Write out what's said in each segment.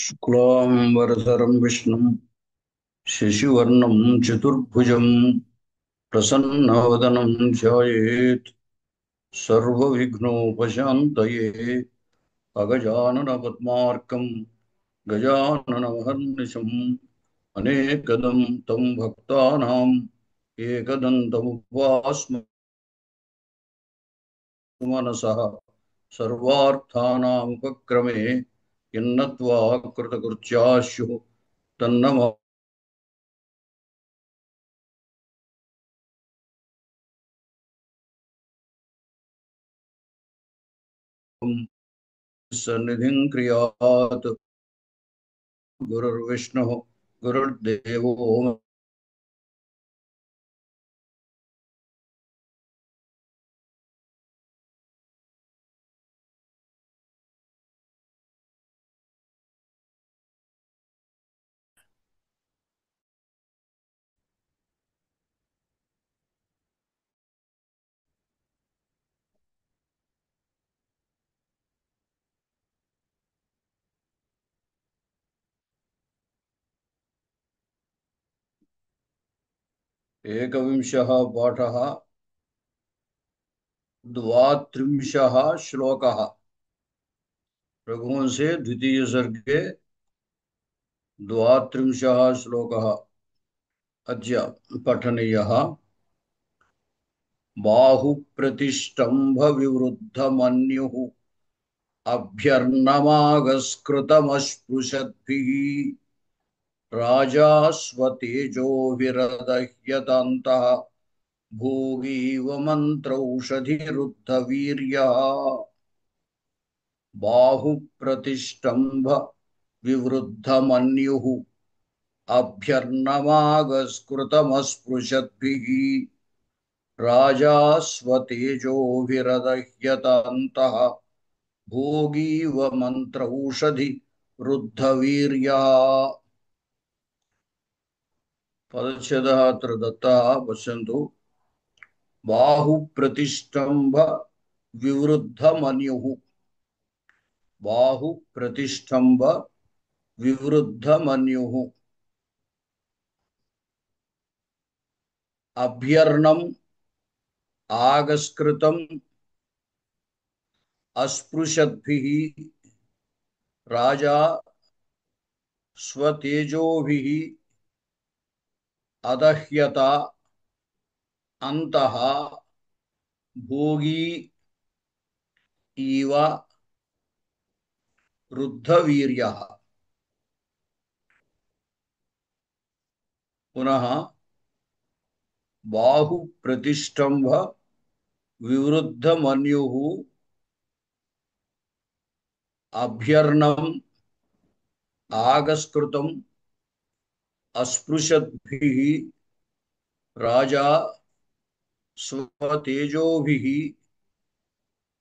शुक्लांबरधरं विष्णुं शशिवर्णं चतुर्भुजं प्रसन्नवदनं ध्यायेत् सर्वविघ्नोपशान्तये। अगजाननपद्मार्कं गजाननमहर्निशम् अनेकदं तं भक्तानाम् एकदन्तमुपास्महे मनसः सर्वार्थानामुपक्रमे यन्नत्वा कृतकृत्यास्युः तन्नमः सन्निधिं क्रियात्। गुरुर्विष्णुः गुरुर्देवो एकविंशः पाठः द्वात्रिंशः श्लोकः। रघुवंशे द्वितीय सर्गे द्वात्रिंशः श्लोकः अद्य पठनीयः। बाहुप्रतिष्ठम्भ विवृद्धमन्युः अभ्यर्णमागस्कृतमस्पृशद्भिः राजा स्वतेजोभिरदह्यतान्तः भोगीव मन्त्रौषधिरुद्धवीर्यः। बाहुप्रतिष्ठम्भ विवृद्धमन्युः अभ्यर्णमागस्कृतमस्पृशद्भिः राजा स्वतेजोभिरदह्यतान्तः भोगीव मन्त्रौषधिरुद्धवीर्यः। पदच्छेदः अत्र दत्तः पश्यन्तु। बाहुप्रतिष्ठम्भ विवृद्धमन्युः। बाहुप्रतिष्ठम्भ विवृद्धमन्युः अभ्यर्णम् आगस्कृतम् अस्पृशद्भिः राजा स्वतेजोभिः अदह्यता अन्तः भोगी इव रुद्धवीर्यः। पुनः बाहुप्रतिष्ठम्भ विवृद्धमन्युः अभ्यर्णम् आगस्कृतम् अस्पृशद्भिः राजा स्वतेजोभिः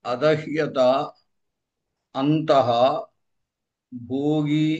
अदह्यता अन्तः भोगी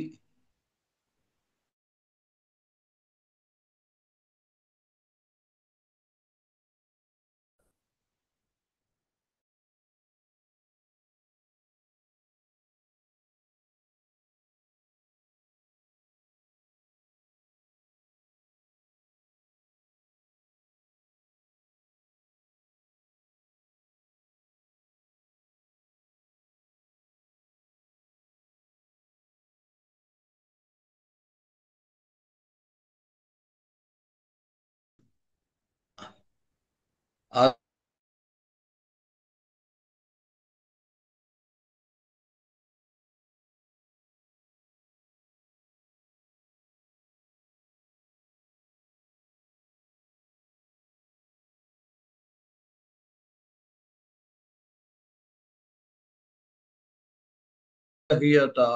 अदह्यता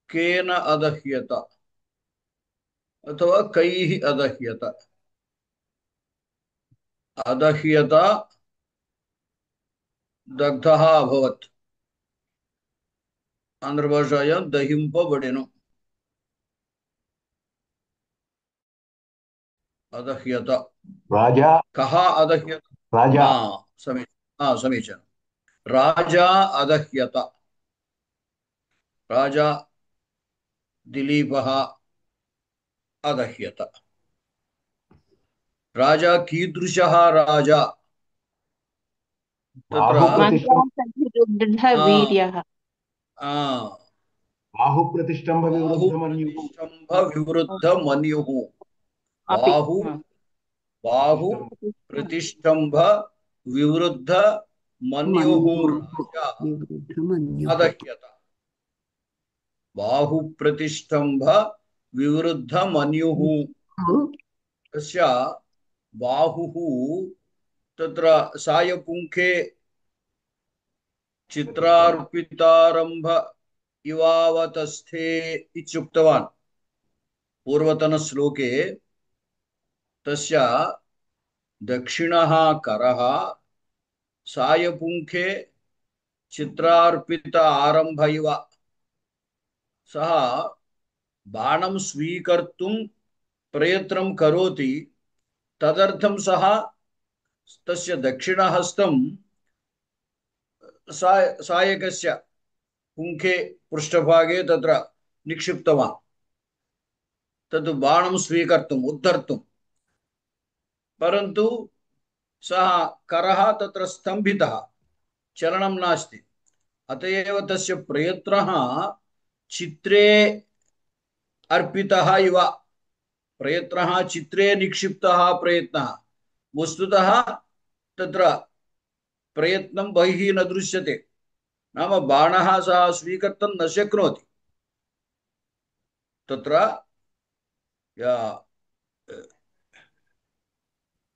केन अदह्यत अथवा कैः अदह्यत। अदह्यत दग्धः अभवत्। आन्ध्रभाषायां दहिंपबडेनु अदह्यत। राजा कः अदह्यत? राजा समीचीनं। राजा अदह्यत। राजा दिलीपः अदह्यत। राजा कीदृशः राजा? तत्र बाहुप्रतिष्ठं मन्त्रार्थविरुद्धवीर्यः। बाहुप्रतिष्ठम्भ विवृद्धमन्युः बाहुप्रतिष्ठम्भ विवृद्ध मन्युः। अपि बाहु बाहु प्रतिष्ठं प्रतिष्ठम्भ विवृद्ध मन्युः राजा विवृद्धमन्युः अदह्यत। बाहु प्रतिष्ठम्भ विवृद्ध मन्युः। तस्य बाहुः तत्र सायपुङ्खे चित्रार्पितारम्भ इवावतस्थे इत्युक्तवान् पूर्वतनश्लोके। तस्य दक्षिणः करः सायपुङ्खे चित्रार्पित आरम्भ इव। सः बाणं स्वीकर्तुं प्रयत्नं करोति। तदर्थं सः तस्य दक्षिणहस्तं सायकस्य पुङ्खे पृष्ठभागे तत्र निक्षिप्तवान्, तद् बाणं स्वीकर्तुम् उद्धर्तुं। परन्तु सः करः तत्र स्तम्भितः, चलनं नास्ति। अत एव तस्य प्रयत्नः चित्रे अर्पितः इव। प्रयत्नः चित्रे निक्षिप्तः प्रयत्नः। वस्तुतः तत्र प्रयत्नं बहिः न दृश्यते, नाम बाणः सः स्वीकर्तुं न शक्नोति। तत्र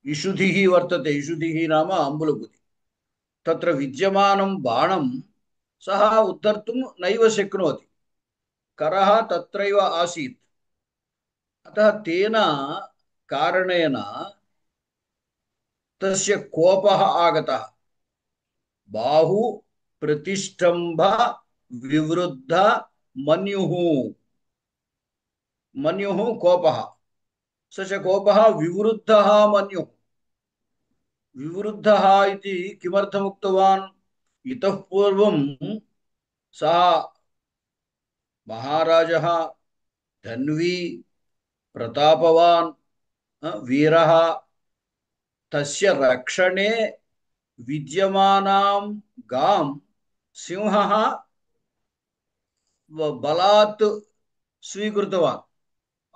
इषुधिः वर्तते, इषुधिः नाम अम्बुलगुदि। तत्र विद्यमानं बाणं सः उद्धर्तुं नैव शक्नोति, करः तत्रैव आसीत्। अतः तेन कारणेन तस्य कोपः आगतः। बाहु प्रतिष्ठम्भ विवृद्ध मन्युः। मन्युः कोपः, स च कोपः विवृद्धः मन्युः। विवृद्धः इति किमर्थम् उक्तवान्? इतः पूर्वं सः महाराजः धन्वी प्रतापवान् वीरः। तस्य रक्षणे विद्यमानां गां सिंहः बलात् स्वीकृतवान्,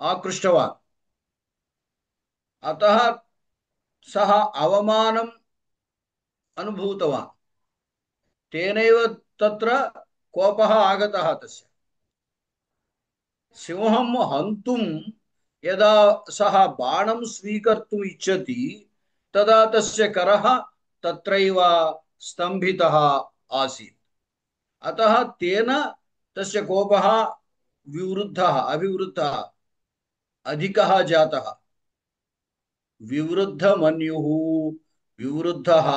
आकृष्टवान्। अतः सः अवमानम् अनुभूतवान्। तेनैव तत्र कोपः आगतः तस्य। सिंहं हन्तुं यदा सः बाणं स्वीकर्तुम् इच्छति, तदा तस्य करः तत्रैव स्तम्भितः आसीत्। अतः तेन तस्य कोपः विवृद्धः, अभिवृद्धः, अधिकः जातः। विवृद्धमन्युः, विवृद्धः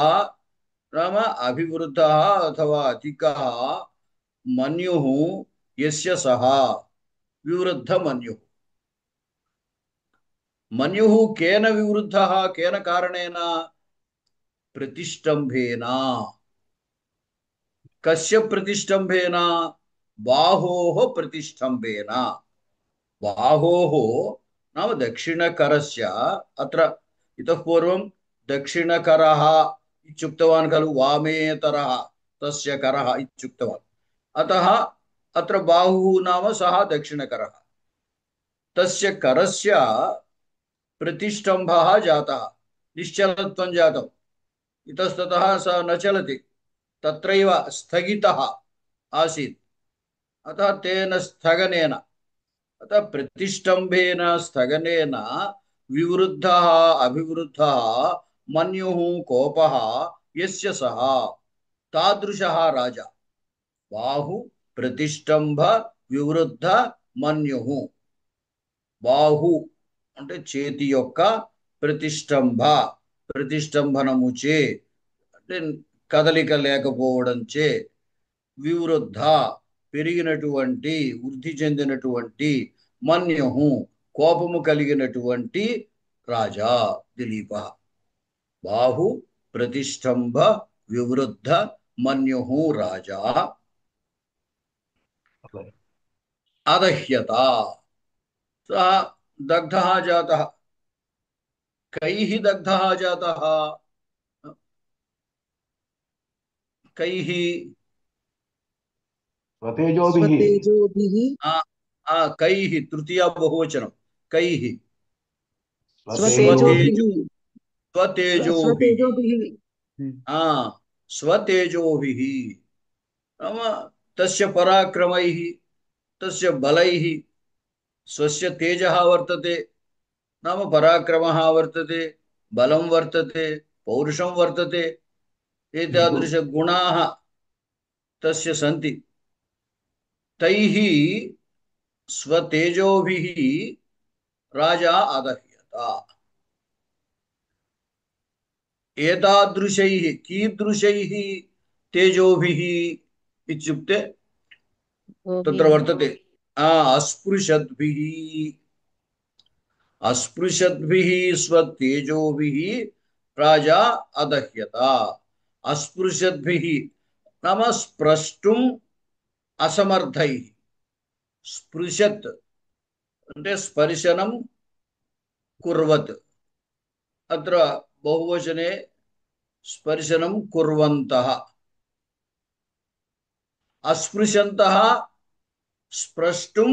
नाम अभिवृद्धः अथवा अधिकः, मन्युः यस्य सः विवृद्धमन्युः। मन्युः केन विवृद्धः, केन कारणेन? प्रतिष्ठम्भेन। कस्य प्रतिष्ठम्भेन? बाहोः प्रतिष्ठम्भेन। बाहोः नाम दक्षिणकरस्य। अत्र इतः पूर्वं दक्षिणकरः इत्युक्तवान् खलु, वामेतरः तस्य करः इत्युक्तवान्। अतः अत्र बाहुः नाम सः दक्षिणकरः। तस्य करस्य प्रतिष्ठम्भः जातः, निश्चलत्वं जातम्। इतस्ततः सः न चलति, तत्रैव स्थगितः आसीत्। अतः तेन स्थगनेन, अतः प्रतिष्ठम्भेन स्थगनेन विवृद्धः अभिवृद्धः मन्युः कोपः यस्य सः तादृशः राजा। बाहु प्रतिष्ठम्भ विवृद्ध मन्युः। బాహు అంటే చేతి యొక్క ప్రతిష్టంభ, ప్రతిష్టంభనముచే అంటే కదలిక లేకపోవడంచే, వివృద్ధ పెరిగినటువంటి, వృద్ధి చెందినటువంటి, మన్యుహు కోపము కలిగినటువంటి రాజా దిలీప. బాహు ప్రతిష్టంభ వివృద్ధ మన్యుహు రాజా. अदह्यत सः दग्धः जातः कैः दग्धः जातः कैः स्वतेजोभिः स्वतेजोभिः आ, कैः तृतीया बहुवचनं कैः स्वतेजोभिः स्वतेजो स्वतेजोभिः स्वतेजोभिः स्वतेजोभिः आ स्वतेजोभिः नाम तस्य पराक्रमैः तस्य बलैः स्वस्य तेजः वर्तते नाम पराक्रमः वर्तते बलं वर्तते पौरुषं वर्तते एतादृशगुणाः तस्य सन्ति तैः स्वतेजोभिः राजा अदह्यत एतादृशैः कीदृशैः तेजोभिः इत्युक्ते तत्र वर्तते अस्पृशद्भिः अस्पृशद्भिः स्वतेजोभिः राजा अदह्यत अस्पृशद्भिः नाम स्प्रष्टुम् असमर्थैः स्पृशत् అంటే స్పర్శనం కుర్వత్ అత్ర బహువచనే స్పర్శనం కుర్వంతః అస్పృశంతః స్ప్రష్టుం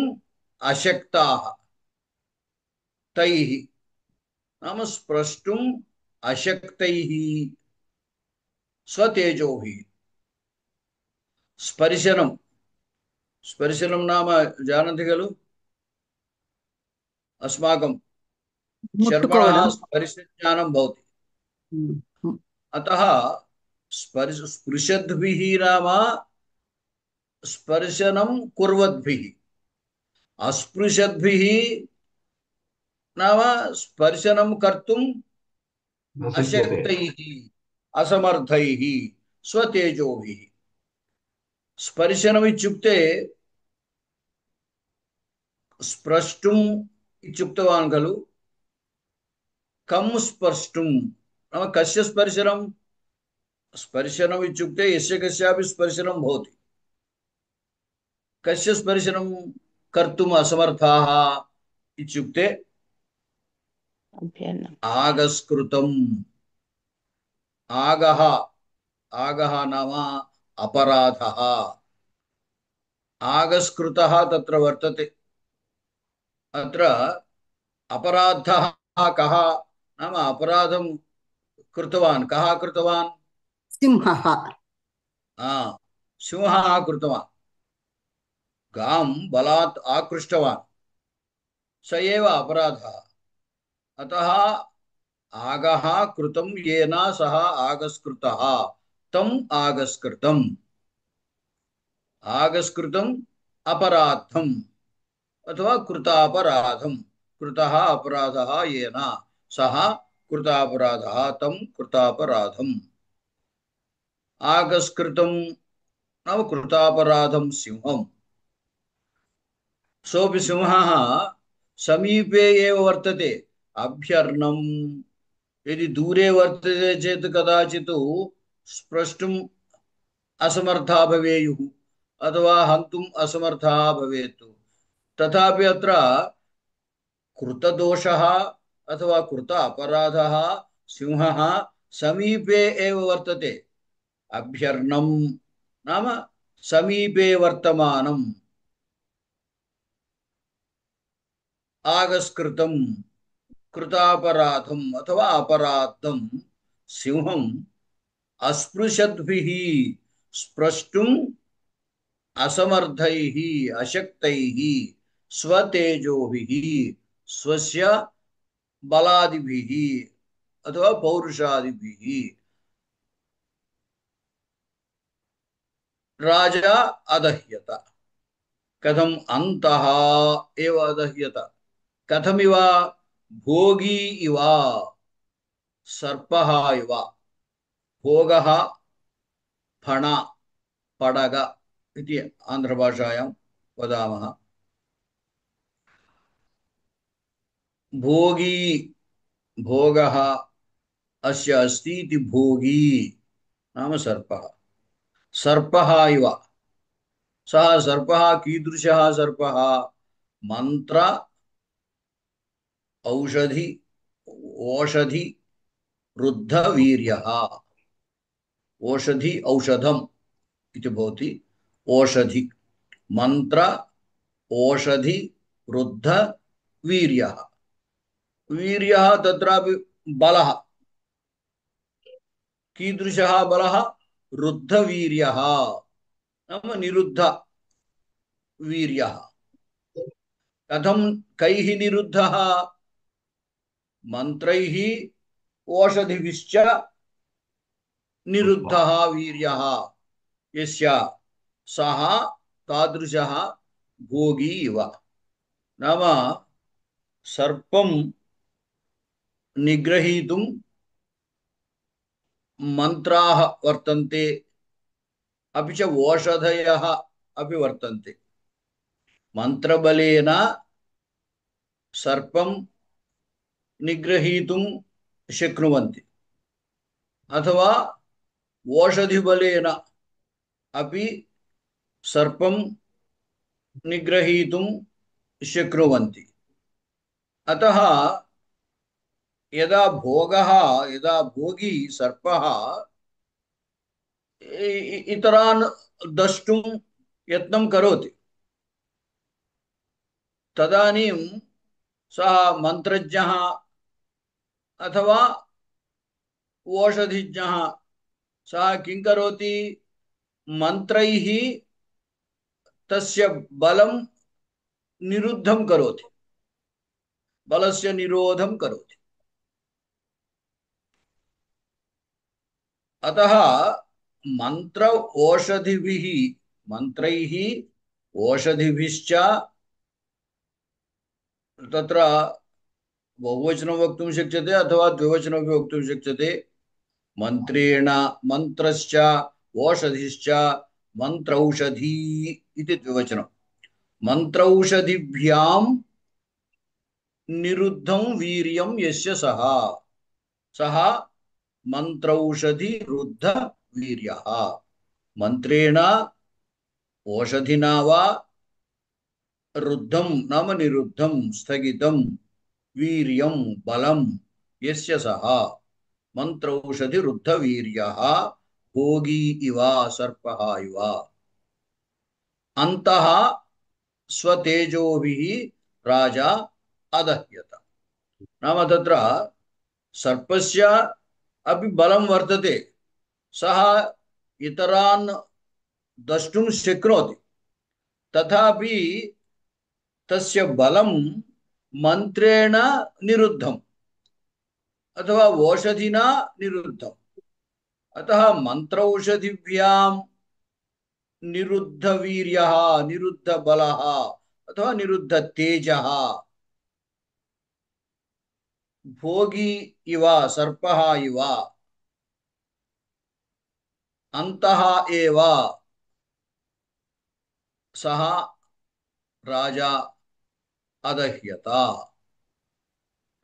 అశక్తాః తైః నామ స్ప్రష్టుం అశక్తైః స్వతేజోభిः స్పర్శనం స్పర్శనం నామ जानन्ति खलु अस्माकं शर्मणः मुट्टुकोवडं स्पर्शज्ञानं भवति अतः स्पृशद्भिः नाम स्पर्शनं कुर्वद्भिः अस्पृशद्भिः नाम स्पर्शनं कर्तुम् न शक्यते अशक्तैः असमर्थैः स्वतेजोभिः स्पर्शनम् इत्युक्ते स्प्रष्टुम् इत्युक्तवान् खलु कं स्पर्ष्टुं नाम कस्य स्पर्शनं स्पर्शनम् इत्युक्ते यस्य कस्यापि स्पर्शनं भवति कस्य स्पर्शनं कर्तुम् असमर्थाः इत्युक्ते अभ्यन्नम् आगस्कृतम् आगः आगः नाम अपराधः आगस्कृतः तत्र वर्तते अत्र अपराधः कः नाम अपराधं कृतवान् कः कृतवान् सिंहः सिंहः कृतवान् गां बलात् आकृष्टवान् स एव अपराधः अतः आगः कृतं येन सः आगस्कृतः तम् आगस्कृतम् आगस्कृतम् अपराधम् अथवा कृतापराधम् कृतः अपराधः येन सः कृतापराधः तं कृतापराधम् आगस्कृतं नाम कृतापराधं सिंहम् सोऽपि सिंहः समीपे एव वर्तते अभ्यर्णं यदि दूरे वर्तते चेत् कदाचित् स्प्रष्टुम् असमर्थः भवेयुः अथवा हन्तुम् असमर्थः भवेत् तथापि अत्र कृतदोषः अथवा कृत अपराधः सिंहः समीपे एव वर्तते अभ्यर्णं नाम समीपे वर्तमानम् आगस्कृतं कृतापराधम् अथवा अपराधं सिंहम् अस्पृशद्भिः स्प्रष्टुम् असमर्थैः अशक्तैः स्वतेजोभिः स्वस्य बलादिभिः अथवा पौरुषादिभिः राजा अदह्यत कथम् अन्तः एव अदह्यत कथमिव भोगी इव सर्पः इव भोगः फण पडग इति आन्ध्रभाषायां वदामः भोगी भोगः अस्य अस्ति इति भोगी नाम सर्पः सर्पः इव सः सर्पः कीदृशः सर्पः मंत्र औषधि ओषधि रुद्ध वीर्यः ओषधि औषधम् इति भवति ओषधि मंत्र ओषधि रुद्ध वीर्यः वीर्यः तत्रापि बलः कीदृशः बलः रुद्धवीर्यः नाम निरुद्ध वीर्यः कथं कैः निरुद्धः मंत्रैः ओषधिभिश्च निरुद्धः वीर्यः यस्य सः तादृशः भोगी इव नाम सर्पं निग्रहीतुं मंत्राः वर्तन्ते अपि च ओषधयः अपि वर्तन्ते मंत्रबलेन सर्पं निग्रहीतुं शक्नुवन्ति अथवा ओषधिबलेन अपि सर्पं निग्रहीतुं शक्नुवन्ति अतः यदा भोगी सर्पः इतरान् द्रष्टुं यत्नं करोति तदानीं सः मन्त्रज्ञः अथवा ओषधिज्ञः सः किं करोति मन्त्रैः तस्य बलं निरुद्धं करोति बलस्य निरोधं करोति अतः मंत्रैः ओषधिभिश्च तत्र बहुवचनं वक्तुं शक्यते अथवा द्विवचनमपि वक्तुं शक्यते मंत्रेण मंत्रश्च ओषधिश्च मंत्रौषधी इति द्विवचनं मंत्रौषधिभ्यां निरुद्धं वीर्यं यस्य सः मंत्रौषधि रुद्ध वीर्यः मंत्रेण ओषधिना वा रुद्धं नाम निरुद्धं स्थगितं वीर्यं बलं यस्य सः मंत्रौषधि रुद्ध वीर्यः भोगी इव सर्पः इव अन्तः स्वतेजोभिः राजा अदह्यत नाम तत्र सर्पस्य अपि बलं वर्तते सः इतरान् द्रष्टुं शक्नोति तथापि तस्य बलं मन्त्रेण निरुद्धम् अथवा ओषधिना निरुद्धम् अतः मन्त्रौषधिभ्यां निरुद्धवीर्यः निरुद्धबलः अथवा निरुद्धतेजः भोगी इव सर्पः इव अन्तः एव सः राजा अदह्यत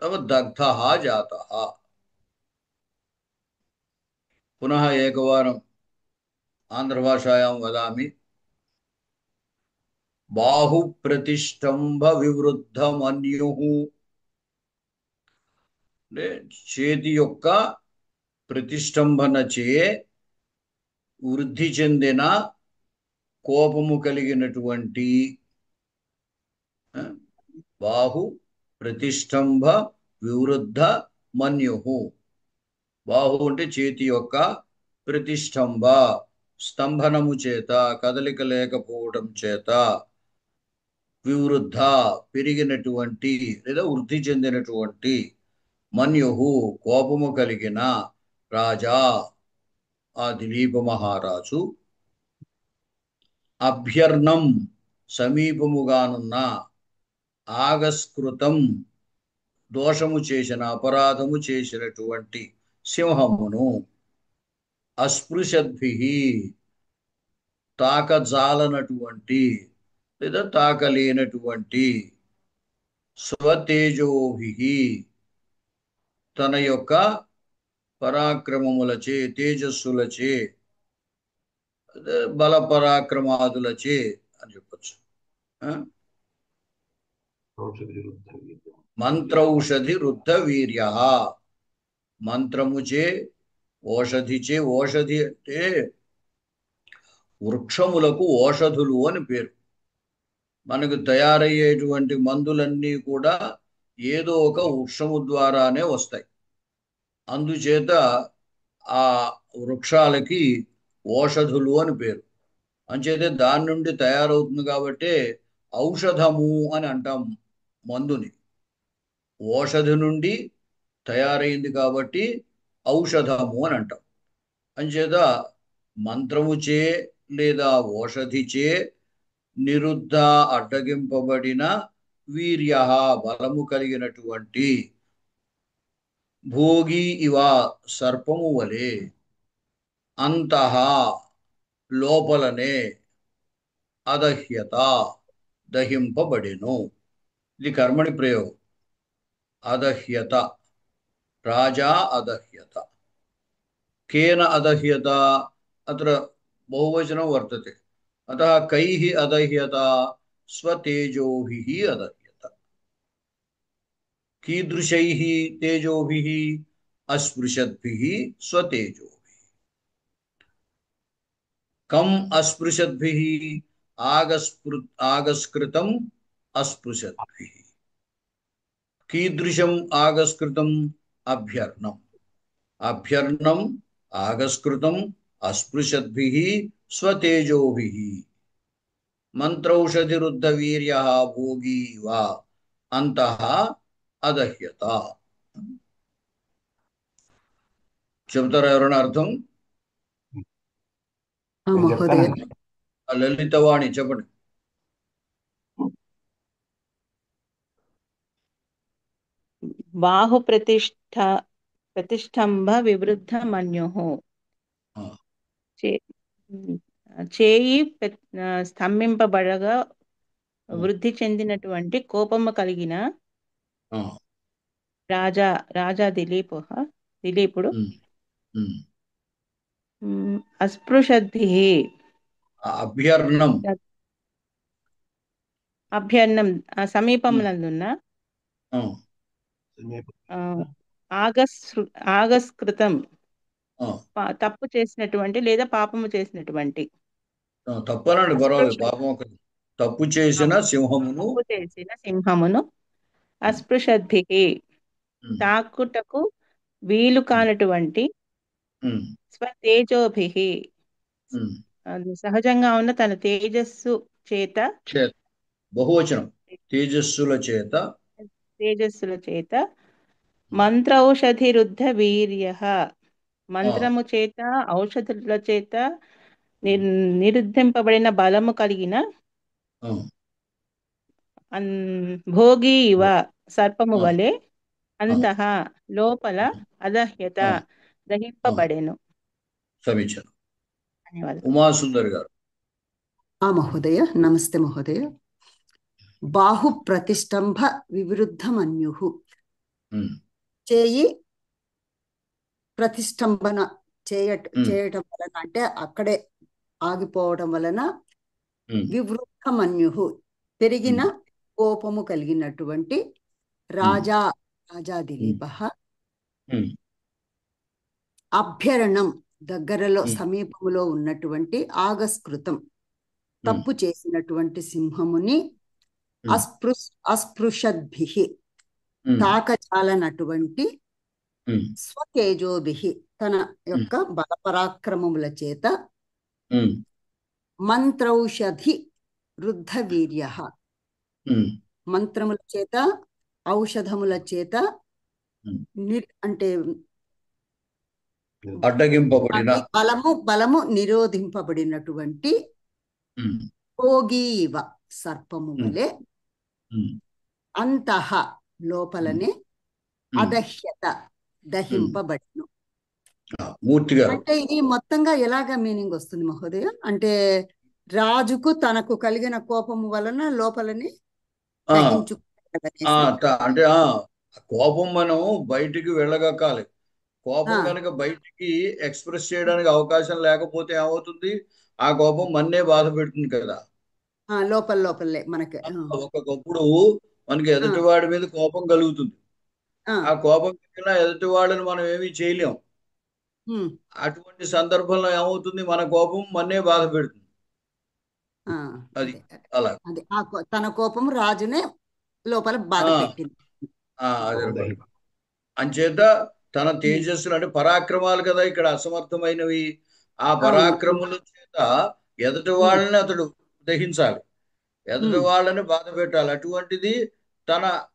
तब दग्धः जातः पुनः एकवारम् आन्ध्रभाषायां वदामि बाहुप्रतिष्ठम्भ विवृद्धमन्युः చేతి యొక్క ప్రతిష్టంభనచే వృద్ధి చెందిన కోపము కలిగినటువంటి బాహు ప్రతిష్టంభ వివృద్ధ మన్యుహు బాహు అంటే చేతి యొక్క ప్రతిష్టంభ స్తంభనము చేత కదలిక లేకపోవడం చేత వివృద్ధ పెరిగినటువంటి లేదా వృద్ధి చెందినటువంటి మన్యుహు కోపము కలిగిన రాజా ఆ దిలీప మహారాజు అభ్యర్ణం సమీపముగానున్న ఆగస్కృతం దోషము చేసిన అపరాధము చేసినటువంటి సింహమును అస్పృశద్భిః తాకజాలనటువంటి లేదా తాకలేనటువంటి స్వతేజోభిః తన యొక్క పరాక్రమములచే తేజస్సులచే బల పరాక్రమాదులచే అని చెప్పచ్చు. మంత్రౌషధి రుద్ధ వీర్య, మంత్రముచే ఓషధిచే, ఓషధి అంటే వృక్షములకు ఓషధులు అని పేరు. మనకు తయారయ్యేటువంటి మందులన్నీ కూడా ఏదో ఒక వృక్షము ద్వారానే వస్తాయి. అందుచేత ఆ వృక్షాలకి ఓషధులు అని పేరు. అంచేతే దాని నుండి తయారవుతుంది కాబట్టి ఔషధము అని అంటాం మందుని. ఓషధి నుండి తయారైంది కాబట్టి ఔషధము అని అంటాం. అంచేత మంత్రముచే లేదా ఓషధిచే నిరుద్ధ అడ్డగింపబడిన వీర్య బలము కలిగినటువంటి భోగి ఇవ సర్పము వలె అంతః లోపలనే అదహ్యత దహింపబడెను. ఇది కర్మణి ప్రయోగం. అదహ్యత, రాజా అదహ్యత. కేన అదహ్యత అత్ర బహువచనం వర్తతే. అతః కైః అదహ్యత? స్వతేజోభిః అదహ్యత. కీదృశైః తేజోభిః? అస్పృశద్భిః స్వతేజోభిః. కం అస్పృశద్భిః? ఆగస్కృతం అస్పృశద్భిః. కీదృశం ఆగస్కృతం? అభ్యర్ణం. అభ్యర్ణం ఆగస్కృతం అస్పృశద్భిః స్వతేజోభిః. మంత్రౌషధిరుద్ధ వీర్య భోగి వా అంతః అదహ్యత. చెబుతారా ఎవరైనా అర్థం? మహోదయ. లలితవాణి చెప్పండి. బాహు ప్రతిష్టంభ వివృద్ధ మన్యుః. చేయి స్తంభింపబడగా వృద్ధి చెందినటువంటి కోపము కలిగిన రాజా దిలీపుడు అస్పృశద్భిః అభ్యర్ణం సమీపమునందున్న ఆగస్కృతం తప్పు చేసినటువంటి లేదా పాపము చేసినటువంటి. తప్పనండి, పర్వాలేదు. పాపం తప్పు చేసిన సింహమును అస్పృశద్భిః తాకుటకు వీలు కానటువంటి స్వతేజోభిః సహజంగా ఉన్న తన తేజస్సు చేత, బహువచనం తేజస్సుల చేత మంత్రౌషధిరుద్ధ వీర్య మంత్రము చేత ఔషధుల చేత నిరుద్ధింపబడిన బలము కలిగిన భోగి ఇవ సర్పము వలె అంతః లోపల అదహ్యత దహింపబడెను. సమీచీనం. ఉమాసుందరి గారు. మహోదయ. నమస్తే మహోదయ. బాహు ప్రతిష్టంభ వివృద్ధ మన్యుః. చేయి ప్రతిష్టంభన చేయటం వలన, అంటే అక్కడే ఆగిపోవడం వలన, వివృద్ధ మన్యుః పెరిగిన కోపము కలిగినటువంటి రాజా దిలీపః అభ్యరణం దగ్గరలో సమీపములో ఉన్నటువంటి ఆగస్కృతం తప్పు చేసినటువంటి సింహముని అస్పృశద్భిః తాకజాలనటువంటి స్వతేజోభిః తన యొక్క బలపరాక్రమముల చేత మంత్రౌషధి రుద్ధ వీర్య మంత్రముల చేత ఔషధముల చేత అంటే అడ్డగింపబడిన బలము నిరోధింపబడినటువంటి భోగీవ సర్పము వలె అంతః లోపలనే అదహ్యత దహింపబడిను. అంటే ఇది మొత్తంగా ఎలాగా మీనింగ్ వస్తుంది మహోదయ? అంటే రాజుకు తనకు కలిగిన కోపము వలన లోపలని అంటే కోపం మనం బయటికి వెళ్ళగక్కాలి. కోపం కనుక బయటికి ఎక్స్ప్రెస్ చేయడానికి అవకాశం లేకపోతే ఏమవుతుంది? ఆ కోపం మన్నే బాధ పెడుతుంది కదా. లోపల లోపలే మనకి. ఒక్కొక్కప్పుడు మనకి ఆ, ఎదుటివాడి మీద కోపం కలుగుతుంది. ఆ, ఆ కోపం కలిగిన ఎదుటి వాళ్ళని మనం ఏమీ చేయలేం. ఉమ్, అటువంటి సందర్భంలో ఏమవుతుంది, మన కోపం మన్నే బాధ పెడుతుంది. ఆ, అది అదే అదే అలా. అదే తన కోపం రాజునే లోపల బాధ ఆ పెట్టింది. అదనమాట. అంచేత తన ఉమ్, తేజస్సులు అంటే పరాక్రమాలు కదా ఇక్కడ అసమర్థమైనవి. ఆ అవును. పరాక్రముల చేత ఎదుటి ఉమ్, వాళ్ళని అతడు దహించాలి, ఎదుటి ఉమ్, వాళ్ళని బాధ పెట్టాలి. అటువంటిది తన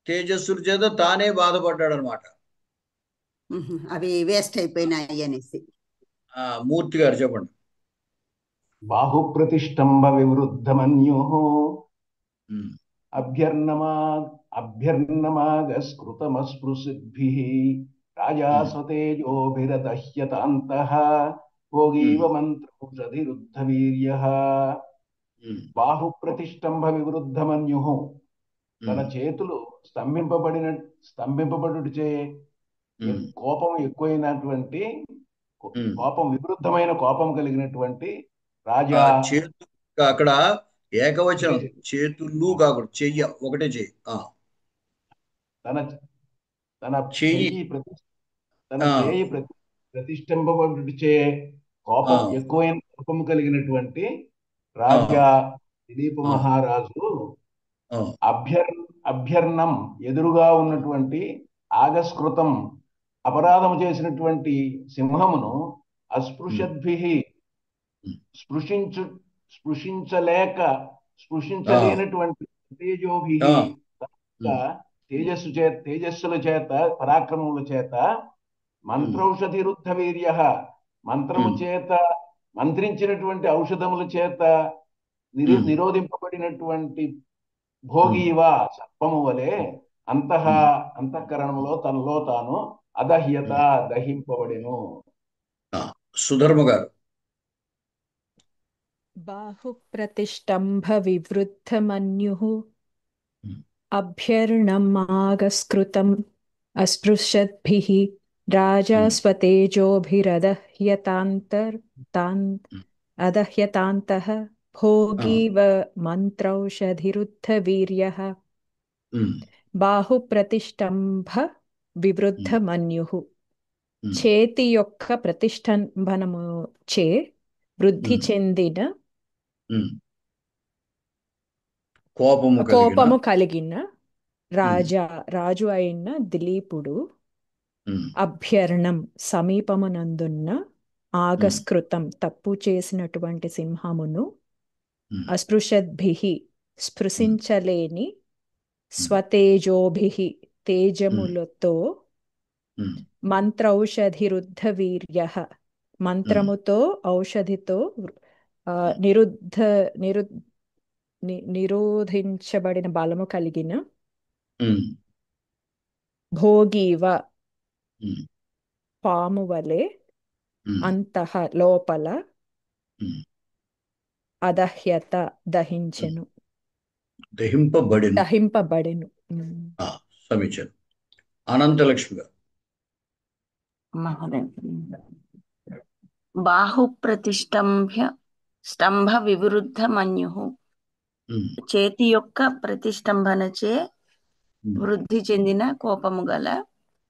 తేజస్సుల చేత తానే బాధపడ్డాడు అనమాట. అవి వేస్ట్ అయిపోయినాయి అనేసి. మూర్తి గారు చెప్పండి. బాహుప్రతిష్టంభ వివృద్ధమన్యుః ఉమ్, అభ్యర్నమా అభ్యర్నమాగస్కృతమస్పృశిద్భిः రాజా ఉమ్, స్వతేజోభిరదహ్యతాంతః భోగీవ ఉమ్, మంత్రౌషధిరుద్ధవీర్యः. ఉమ్, బాహుప్రతిష్టంభ వివృద్ధమన్యుః తన ఉమ్, చేతులు స్తంభింపబడుటచే ఉమ్, కోపం ఎక్కువైనటువంటి, ఉమ్. కోపం వివృద్ధమైన కోపం కలిగినటువంటి ఆ రాజా. చేతు అక్కడ ఒకటే ఏకవచనం, చేతి. చేతులు కాకూడదు, చెయ్య ఒకటే చెయ్యి. తన తన చెయ్యి. చెయ్యి ప్రతి తన ఆ, చేయి ప్రతిష్ఠింపబడుటచే ఆ, కోపం ఎక్కువైన కోపం కలిగినటువంటి ఆ, రాజా దిలీప ఆ, మహారాజు ఆ, అభ్యర్ అభ్యర్ణం ఎదురుగా ఉన్నటువంటి ఆగస్కృతం అపరాధం చేసినటువంటి సింహమును ఉమ్, అస్పృశద్భి ఉమ్, స్పృశించు స్పృశించలేక ఆ, స్పృశించలేనటువంటి తేజోభి ఆ, ఉమ్, తేజస్సుల చేత పరాక్రమముల చేత ఉమ్, మంత్రౌషధి రుద్ధ వీర్య మంత్రము ఉమ్, చేత మంత్రించినటువంటి ఔషధముల చేత ఉమ్, నిరోధింపబడినటువంటి ఉమ్, భోగీవ సర్పము వలె ఉమ్, అంతఃకరణములో తనలో తాను అదహ్యత ఉమ్. దహింపబడెను. ఆ, సుధర్మ గారు. బాహుప్రతిష్టంభ వివృద్ధమన్యుః ఉమ్, అభ్యర్ణమాగస్కృతం అస్పృశద్భిः రాజా ఉమ్, ఉమ్, అదహ్యతాంతః ఆ, భోగీవ మంత్రౌషధిరుద్ధవీర్యः. ఉమ్, బాహుప్రతిష్టంభ ఉమ్, వివృద్ధమన్యుః ఉమ్, చేతి యొక్క ప్రతిష్టంభనము చే వృద్ధి ఉమ్, చెందిన ఉమ్. కోపము కలిగిన. కోపము కలిగిన ఉమ్, రాజు అయిన దిలీపుడు ఉమ్, అభ్యర్ణం సమీపమునందున్న ఉమ్, ఆగస్కృతం తప్పు చేసినటువంటి సింహమును ఉమ్, అస్పృశద్భిః ఉమ్, స్పృశించలేని ఉమ్, స్వతేజోభిః ఉమ్, తేజములతో ఉమ్, మంత్రౌషధిరుద్ధవీర్యః ఉమ్, మంత్రముతో ఔషధితో ఆ, ఉమ్, నిరుద్ధ నిరు నిరోధించబడిన బలము కలిగిన ఉమ్, భోగీవ ఉమ్, పాము వలె ఉమ్, అంతః లోపల ఉమ్, అదహ్యత ఉమ్. దహించెను దహింపబడెను. దహింపబడెను. ఆ, సమీచీనం. అనంతలక్ష్మి గారు. మహోదయ స్తంభ వివృద్ధ మన్యు ఉమ్, చేతి యొక్క ప్రతిష్టంభనచే ఉమ్, వృద్ధి చెందిన కోపము గల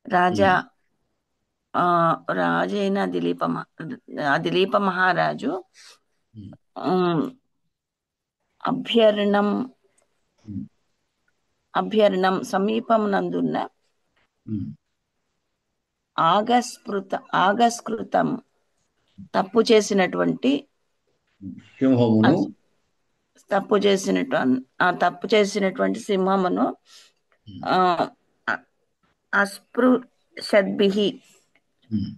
రాజా ఉమ్, రాజైన దిలీప మహారాజు ఉమ్, ఉమ్, అభ్యర్ణం ఉమ్, అభ్యర్ణం సమీపమునందున్న ఉమ్, ఆగస్కృతం తప్పు చేసినటువంటి సింహమును. తప్పు చేసినటువంటి సింహమును ఉమ్, ఆ అస్పృశద్భిః ఉమ్,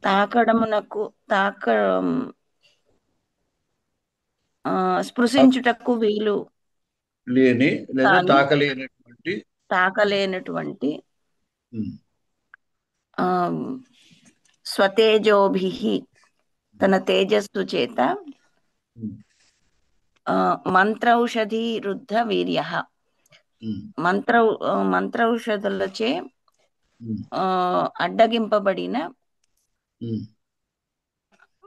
స్పృశించుటకు వీలు లేని లేదా కాని తాకలేనటువంటి. తాకలేనటువంటి ఉమ్, ఆ స్వతేజోభిః తన తేజస్సు చేత ఉమ్, మంత్రౌషధి రుద్ధ వీర్యః ఉమ్, మంత్రౌషధులచే ఉమ్, అడ్డగింపబడిన ఉమ్,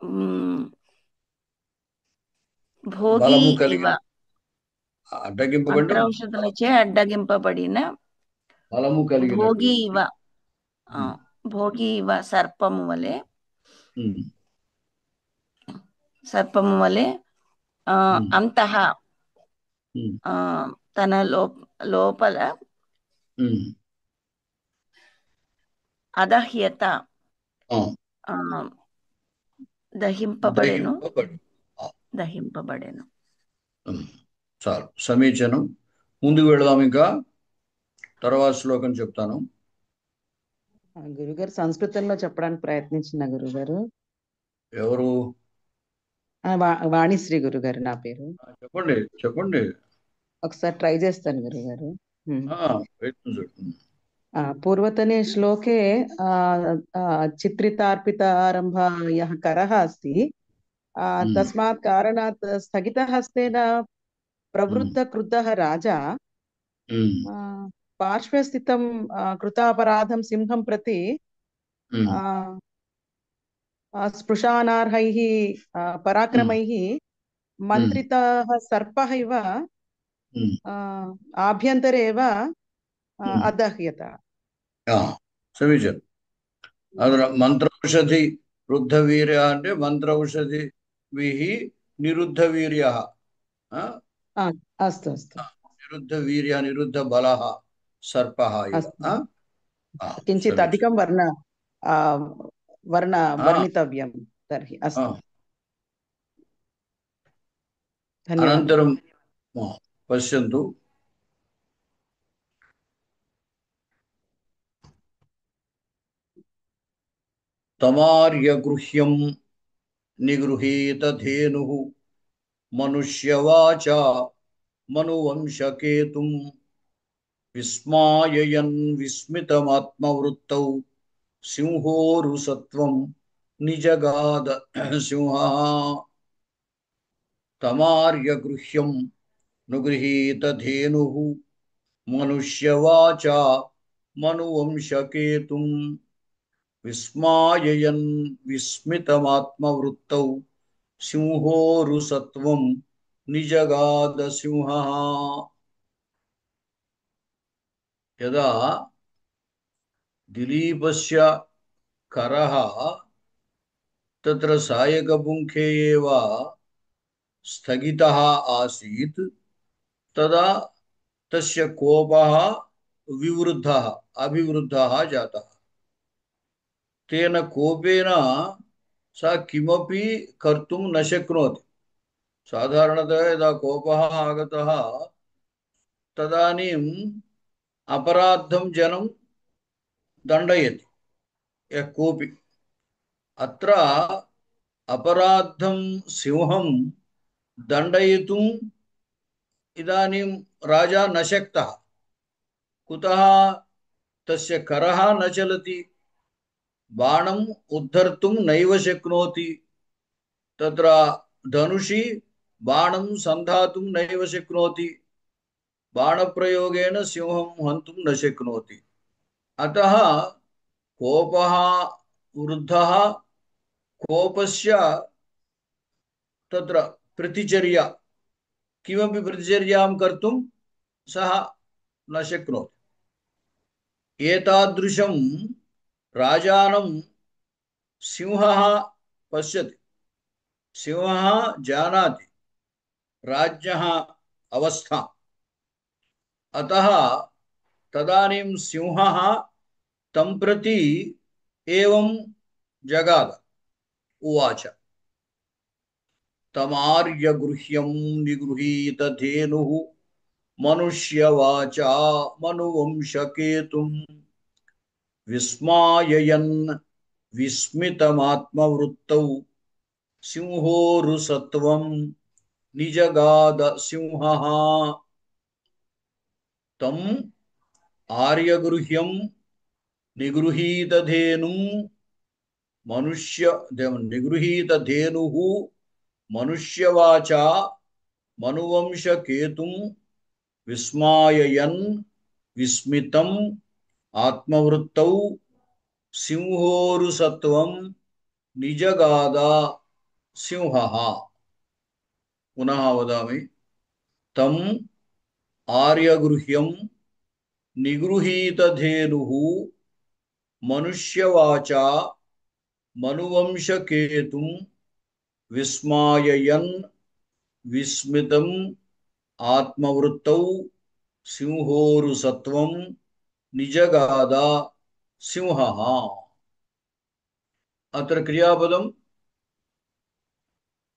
ఉమ్, భోగి బలము ఇవ కలిగిన అడ్డగింపబడిన మంత్రౌషధులచే అడ్డగింపబడిన బలము భోగి కలిగినటువంటి ఇవ ఆ, భోగి ఇవ ఉమ్, సర్పము వలె ఉమ్, అంతః ఉమ్, ఆ, తన లోపల ఉమ్, అదహ్యత ఆ, ఆ, దహింపబడెను దహింపబడి ఆ, దహింపబడెను ఉమ్, చాలు సమీచనం. ముందుకు వెళదాం. ఇంకా తర్వాత శ్లోకం చెప్తాను. గురుగారు సంస్కృతంలో చెప్పడానికి ప్రయత్నించిన గురుగారు. ఎవరు? వాణిశ్రీ గురుగారు నా పేరు. చెప్పండి చెప్పండి. ఒకసారి ట్రై చేస్తాను గురుగారు. ప్రయత్నించండి. पूर्वतने श्लोके चित्रितार्पितारम्भ यः करः अस्ति तस्मात् कारणात् स्थगितहस्तेन प्रवृद्धक्रुद्धः राजा पार्श्वे स्थितं कृतापराधं सिंहं प्रति स्पृशानार्हैः पराक्रमैः मन्त्रितः सर्पः इव आभ्यन्तरे एव अदह्यत. సమీచనం. అందులో మంత్రౌషధి వృద్ధ వీర్య అంటే మంత్రౌషధి విహి నిరుద్ధ వీర్య अस्तु अस्तु. నిరుద్ధ వీర్య నిరుద్ధ బల సర్ప. किञ्चित् अधिकं वर्णितव्यं तर्हि. अस्तु, धन्यवादः. అనంతరం పశ్యంతు. తమార్యగృహ్యం నిగృహీత ధేను మనుష్యవాచ మనువంశకేతుం విస్మాయయన్ విస్మితమాత్మవృత్తౌ సింహోరుసత్వం నిజగాద సింహ. తమార్యగృహ్యం నుగృహీత ధేను మనుష్యవాచ మనువంశకేతుం విస్మాయయన్ విస్మితమాత్మవృత్తౌ సింహోరుసత్వం నిజగాద సింహ. యదా దిలీపస్య కరః తత్ర సాయకపుంఖే ఏవ స్థగితः ఆసీత్ తదా తస్య కోపः వివృద్ధः అభివృద్ధः జాతः. తేన కోపేన సా కిమపి కర్తుం న శక్నోతి. సాధారణతः యదా కోపः ఆగతः తదానీం అపరాధం జనం దండయతి యః కోపి. అత్ర అపరాధం సింహం దండయితుం ఇదానీం రాజా న శక్తः. కుతః? తస్య కరః న చలతి, బాణం ఉద్ధర్తుం నైవ శక్నోతి. తత్ర ధనుషి బాణం సంధాతుం నైవ శక్నోతి. బాణప్రయోగేన సింహం హంతుం న శక్నోతి. అతః కోపः వృద్ధः, కోపస్య తత్ర ప్రతిచర్య కిమపి ప్రతిచర్యాం కర్తుం సహ న శక్నోతి. ఏతాదృశం రాజానం సింహः పశ్యతి, సింహः జానాతి రాజ్ఞः అవస్థా. అతః తదానీం సింహः తం ప్రతి ఏవం జగాద ఉవాచ తమార్యగృహ్యం నిగృహీత ధేను మనుష్యవాచ మనువంశకేతుం విస్మాయయన్ విస్మితమాత్మవృత్తౌ సింహోరుసత్వం నిజగాద సింహ. తం ఆర్యగృహ్యం నిగృహీతధేనుం నిగృహీతధేనుః మనుష్యవాచ మనువంశకేతుం విస్మాయయన్ విస్మితం ఆత్మవృత్తౌ సింహోరుసత్వం నిజగాద సింహ. पुनः वदामि तम् आर्यगृह्यं निगृहीतधेनुः मनुष्यवाचा मनुवंशकेतुं विस्माययन् विस्मितम् आत्मवृत्तौ सिंहोरुसत्वं निजगाद सिंहः। अत्र क्रियापदं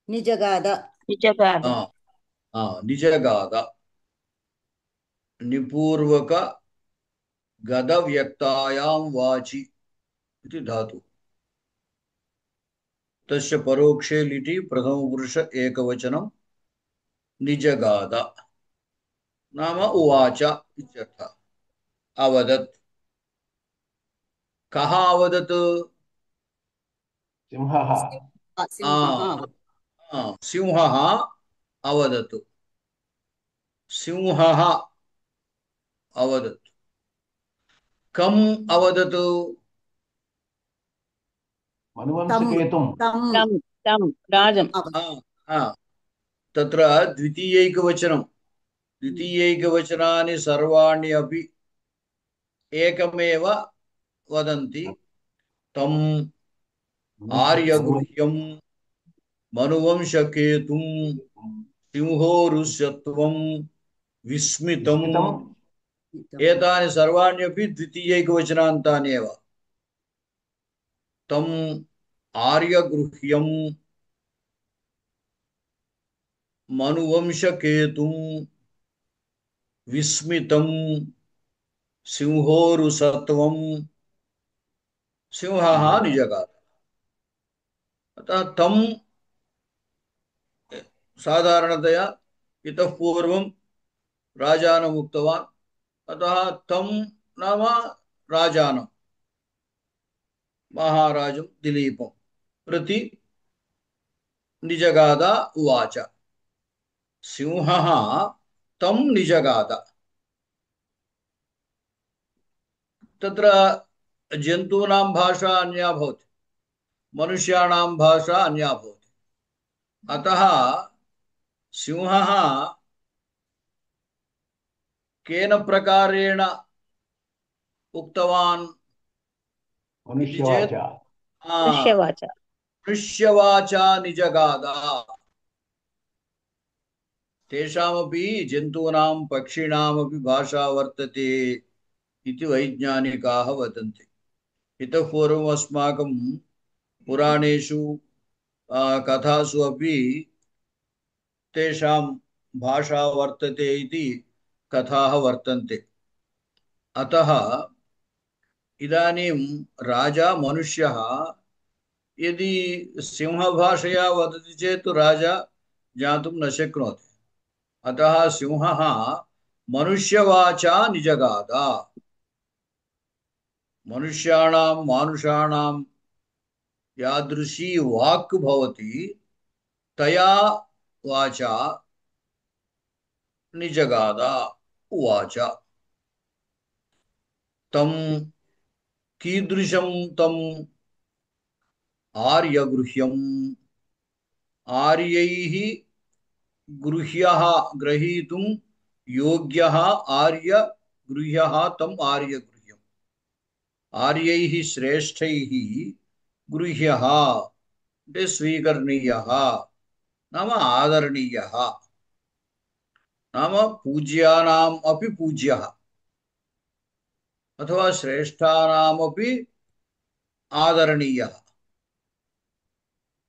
निजगाद निजगाद निजगाद निपूर्वक गदव्यक्तायां वाचि इति धातु। तस्य परोक्षे लिटि प्रथमपुरुष एकवचनं निजगाद नाम उवाच इत्यर्थः। अवदत् कः अवदत्? सिंहः सिंहः अवदत्। सिंहः अवदत्। कम् अवदत्? मनुवंशकेतुं तं तं राजं तत्र द्वितीयैकवचनानि सर्वाणि अपि एकमेव वदन्ति। तम् आर्यगृह्यं मनुवंशकेतुं सिंहोरुष्यत्वं विस्मितम् एतानि सर्वाण्यपि द्वितीयैकवचनान्तानि एव। तम् आर्यगृह्यं मनुवंशकेतुं विस्मितं सिंहोरुसत्वं सिंहः निजगाद। अतः तं साधारणतया इतः पूर्वं राजानम् उक्तवान्। अतः तं नाम राजानं महाराजं दिलीपं प्रति निजगाद उवाच। सिंहः तं निजगाद। तत्र जन्तूनां भाषा अन्या भवति, मनुष्याणां भाषा अन्या भवति। अतः सिंहः केन प्रकारेण उक्तवान् इति चेत् दृश्यवाच मनुष्यवाचा निजगाद। तेषामपि जन्तूनां पक्षिणामपि भाषा वर्तते इति वैज्ञानिकाः वदन्ति। इतः पूर्वम् अस्माकं पुराणेषु कथासु अपि तेषां भाषा वर्तते इति कथाः वर्तन्ते। अतः इदानीं राजा मनुष्यः यदि सिंहभाषया वदति चेत् राजा ज्ञातुं न शक्नोति। अतः सिंहः मनुष्यवाचा निजगाद। मनुष्याणां मानुषाणां यादृशी वाक् भवति तया वाचा निजगाद उवाच। तं कीदृशं तम् आर्यगृह्यम् आर्यैः गृह्यः ग्रहीतुं योग्यः आर्यगृह्यः तम् आर्यगृह्यम् आर्यैः श्रेष्ठैः गृह्यः स्वीकरणीयः नाम आदरणीयः नाम पूज्यानाम् अपि पूज्यः अथवा श्रेष्ठानामपि आदरणीयः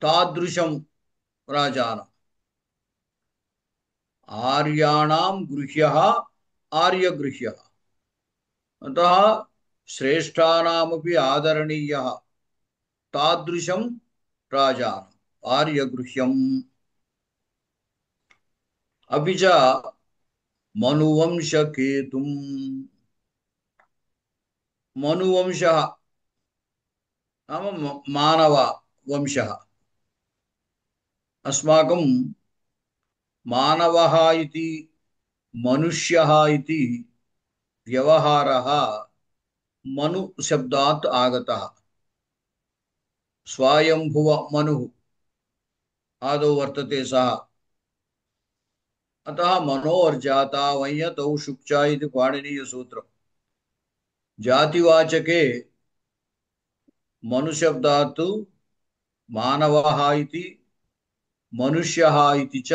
तादृशं राजानम् आर्याणां गृह्यः आर्यगृह्यः अतः श्रेष्ठानामपि आदरणीयः तादृशं राजानम् आर्यगृह्यम्। अपि च मनुवंशकेतुं मनुवंशः नाम मानववंशः। अस्माकं मानवः इति मनुष्यः इति व्यवहारः मनु शब्दात् आगतः। स्वायंभुव मनुः आदौ वर्तते सः अतः मनोर्जाता वंयतौ शुक्चा इति पाणिनीयसूत्रम् जातिवाचके मनुशब्दात् मानवः इति मनुष्यः इति च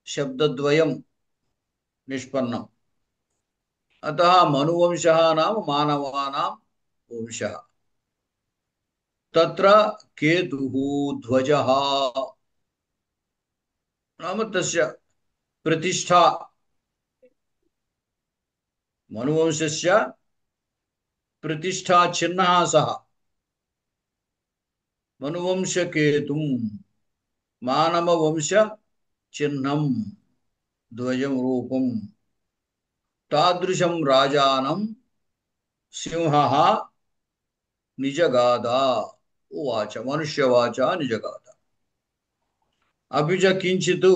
शब्दद्वयं निष्पन्नम्। अतः मनुवंशः नाम मानवानां वंशः। तत्र केतुः ध्वजः नाम तस्य प्रतिष्ठा मनुवंशस्य प्रतिष्ठा चिह्नः सः मनुवंशकेतुं मानववंश चिह्नं ध्वजं रूपं तादृशं राजानं सिंहः निजगाद उवाच मनुष्यवाचा निजगाद अपि च किञ्चित्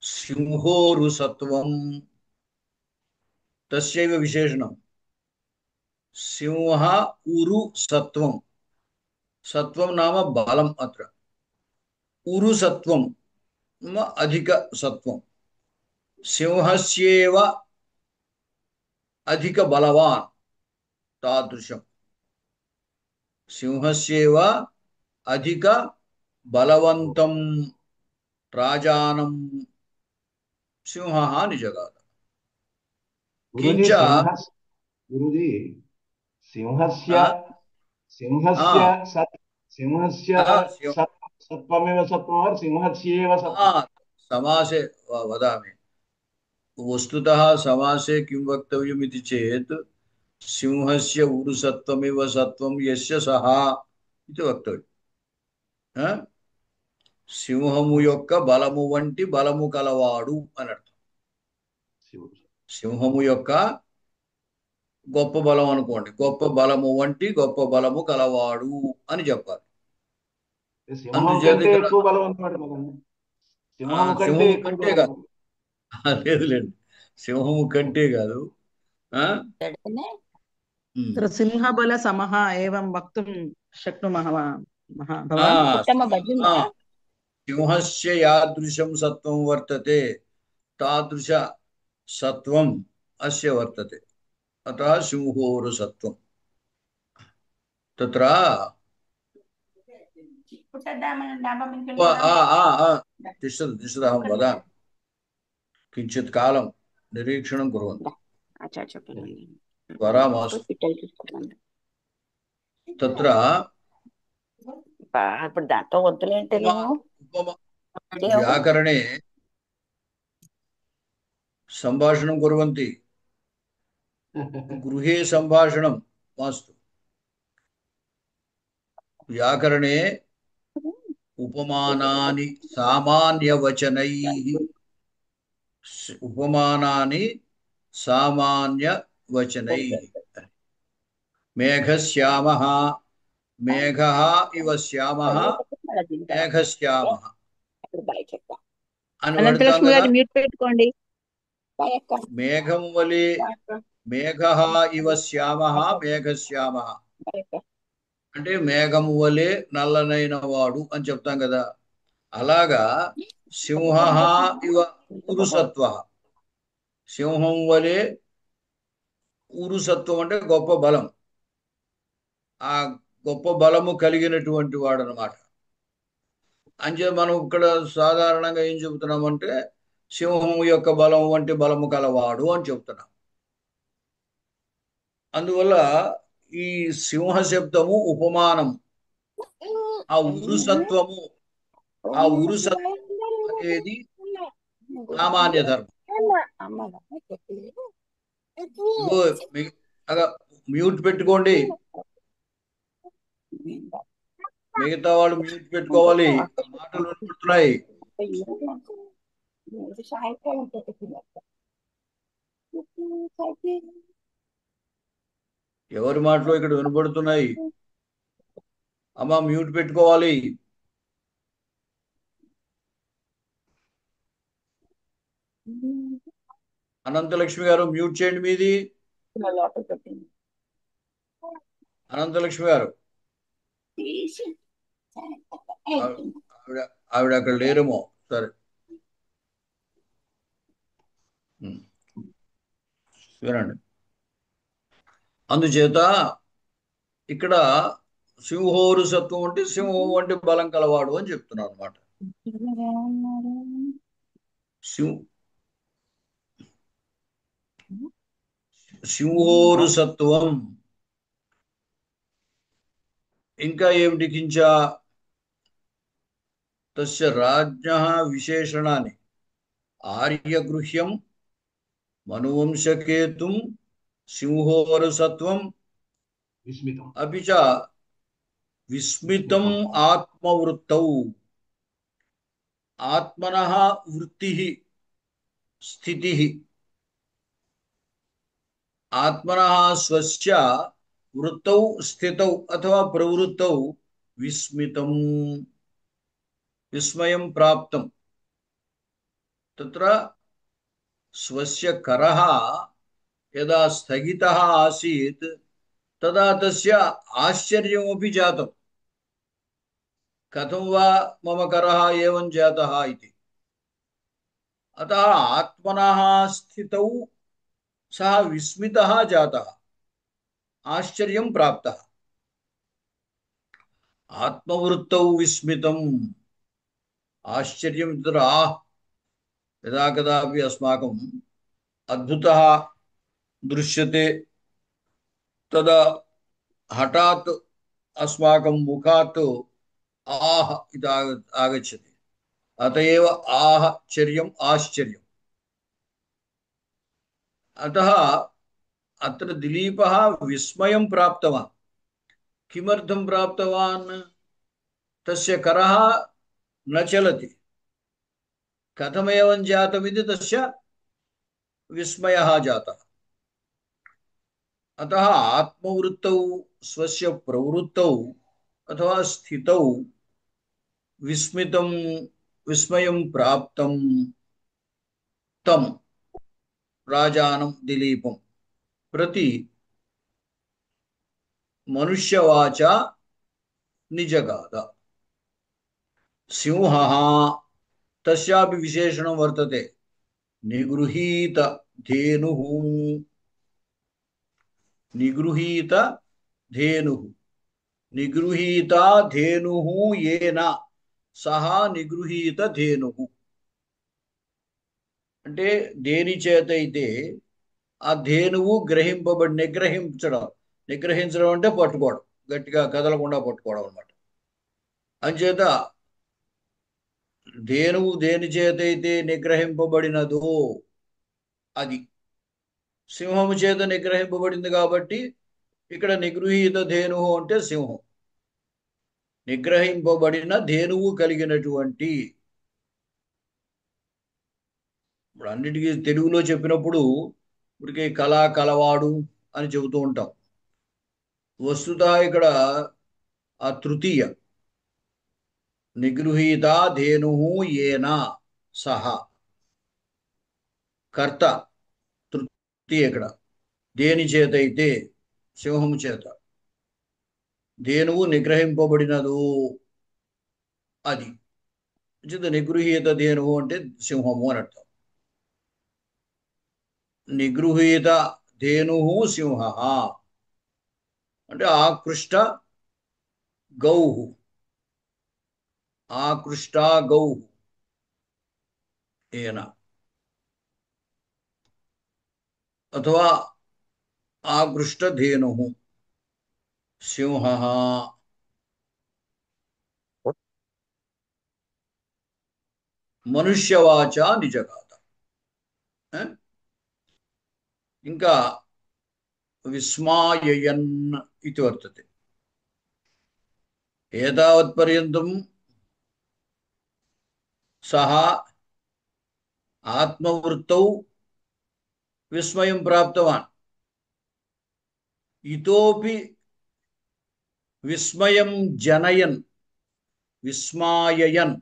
सिंहोरुसत्वं तस्यैव विशेषणं सिंह उरु सत्वं सत्वं नाम बलम् अत्र उरु सत्वं नाम अधिक सत्वं सिंहस्येव अधिक बलवान् तादृशं सिंहस्येव अधिक बलवन्तं राजानं सिंहः निजगाद गुरुजी किञ्च गुरुजी सिंहस्य आ, सिंहस्य आ, सिंहस्य सिंह सत्वमेव सत्वम् और सिंहस्येव सत्वम् समासे वदामि वस्तुतः समासे किं वक्तव्यम् इति चेत् सिंहस्य उरुसत्वमिव सत्वं यस्य सः इति वक्तव्यम् సింహము యొక్క బలము వంటి బలము కలవాడు అని అర్థం సింహము యొక్క గొప్ప బలం అనుకోండి గొప్ప బలము వంటి గొప్ప బలము కలవాడు అని చెప్పాలి సింహం అందుచేత కంటే ఇక్కడ ఎక్కువ బలవంతుడు కదండి సింహం కంటే సింహము ఎక్కువ కంటే కాదు బలవంతుడు లేదులేండి సింహము కంటే కాదు ఆ? तत्र सिंहबल समः एवं वक्तुं शक्नुमः वा ఆ, भवान् ఆ, సింహస్య యాదృశం సత్వం వర్తతే తాదృశ సత్వం అస్య వర్తతే అతः సింహోరు సత్వం తత్ర तिष्ठतु तिष्ठतु अहं वदामि किञ्चित् कालं निरीक्षणं कुर्वन्तु त्वरा मास्तु तत्र व्याकरणे सम्भाषणं कुर्वन्ति गृहे सम्भाषणं मास्तु व्याकरणे उपमानानि सामान्यवचनैः उपमानानि सामान्यवचनैः मेघश्यामः मेघः इव श्यामः मेघश्यामः అని వాడతాం అనంతలక్ష్మి కదా గారు మ్యూట్ పెట్టుకోండి. మేఘం వలె మేఘః ఇవ శ్యామః మేఘశ్యామః అంటే మేఘము వలె నల్లనైన వాడు అని చెప్తాం కదా అలాగా సింహః ఇవ ఉరుసత్వః సింహం వలె ఉరుసత్వం అంటే గొప్ప బలం ఆ గొప్ప బలము కలిగినటువంటి వాడు అన్నమాట అంచే మనం ఇక్కడ సాధారణంగా ఏం చెబుతున్నామంటే సింహం యొక్క బలం వంటి బలము కలవాడు అని చెప్తున్నాం అందువల్ల ఈ సింహ శబ్దము ఉపమానం ఆ ఉరుసత్వము అనేది సామాన్య ధర్మం ఇగో మ్యూట్ పెట్టుకోండి మిగతా వాళ్ళు మ్యూట్ పెట్టుకోవాలి మాటలు వినపడుతున్నాయి ఎవరి మాటలు ఇక్కడ వినపడుతున్నాయి అమ్మా మ్యూట్ పెట్టుకోవాలి అనంతలక్ష్మి గారు మ్యూట్ చేయండి మీది అనంతలక్ష్మి గారు ఆవిడ ఆవిడ అక్కడ లేరేమో సరే ఉమ్. వినండి. అందుచేత ఇక్కడ సింహోరు సత్వం అంటే సింహం వంటి బలం కలవాడు అని చెప్తున్నారు అనమాట. సింహోరు సత్వం. ఇంకా ఏమిటి? కించ తస్య రాజ్ఞః విశేషణాన్ని ఆర్యగృహ్యం మనువంశకేతుం సింహోరు సత్వం విస్మితం. అపి చ విస్మితం ఆత్మవృత్తౌ ఆత్మనః వృత్తిః స్థితిః ఆత్మనః స్వస్య వృత్తౌ స్థితౌ అథవా ప్రవృత్తౌ విస్మితం విస్మయం ప్రాప్తం. తత్ర స్వస్య కరః యదా స్థగితः ఆసీత్ తదా తస్య ఆశ్చర్యమపి జాతం. కథం వా మమ కరः ఏవం జాతः ఇతి. అతः ఆత్మనः స్థితౌ సः విస్మితः జాతः, ఆశ్చర్యం ప్రాప్తः. ఆత్మవృత్తౌ విస్మితం ఆశ్చర్యం. ఇతర యదా కదాపి అస్మాకం అద్భుతः దృశ్యతే తదా హఠాత్ అస్మాకం ముఖాత్ ఆహ్ ఇది ఆగచ్చతి. అత ఏవ ఆశ్చర్యం ఆశ్చర్యం. అతः అత్ర దిలీపः విస్మయం ప్రాప్తవాన్. किमर्थं प्राप्तवान्? तस्य करः न चलति. कथमेवं जातमिति तस्य विस्मयः जातः. अतः आत्मवृत्तौ स्वस्य प्रवृत्तौ अथवा स्थितौ विस्मितं विस्मयं प्राप्तं तं राजानं दिलीपं प्रति मनुष्यवाच निजगाद. सिंहः तस्यापि विशेषणं वर्तते. निगृहीत धेनुः निगृहीत धेनुः निगृहीता धेनुः येन सः निगृहीत धेनुः. అంటే దేని చేత అయితే ఆ ధేనువు నిగ్రహించడం అంటే పట్టుకోవడం, గట్టిగా కదలకుండా పట్టుకోవడం అనమాట. అంచేత ధేనువు దేని చేత అయితే నిగ్రహింపబడినదో అది సింహము చేత నిగ్రహింపబడింది. కాబట్టి ఇక్కడ నిగృహీత ధేనువు అంటే సింహం, నిగ్రహింపబడిన ధేనువు కలిగినటువంటి. ఇప్పుడు అన్నిటికీ తెలుగులో చెప్పినప్పుడు ఇప్పటికే కలవాడు అని చెబుతూ ఉంటాం. వస్తుత ఇక్కడ ఆ తృతీయ నిగృహీత ధేను ఏన సహ కర్త. తృతీయ ఇక్కడ దేని చేత అయితే సింహము చేత ధేనువు నిగ్రహింపబడినదు అది. నిగృహీత ధేనువు అంటే సింహము అని అర్థం. నిగృహీత ధేను సింహ అంటే ఆకృష్ట గౌః ఆకృష్ట గౌః ఏన అథవా ఆకృష్ట ధేను సింహ. మనుష్యవాచ నిజగాత. ఇంకా విస్మాయయన్ ఇది వర్తతే. ఏతావత్పర్యంతం సహ ఆత్మవృత్తౌ విస్మయం ప్రాప్తవాన్. ఇతోపి విస్మయం జనయన్ విస్మాయయన్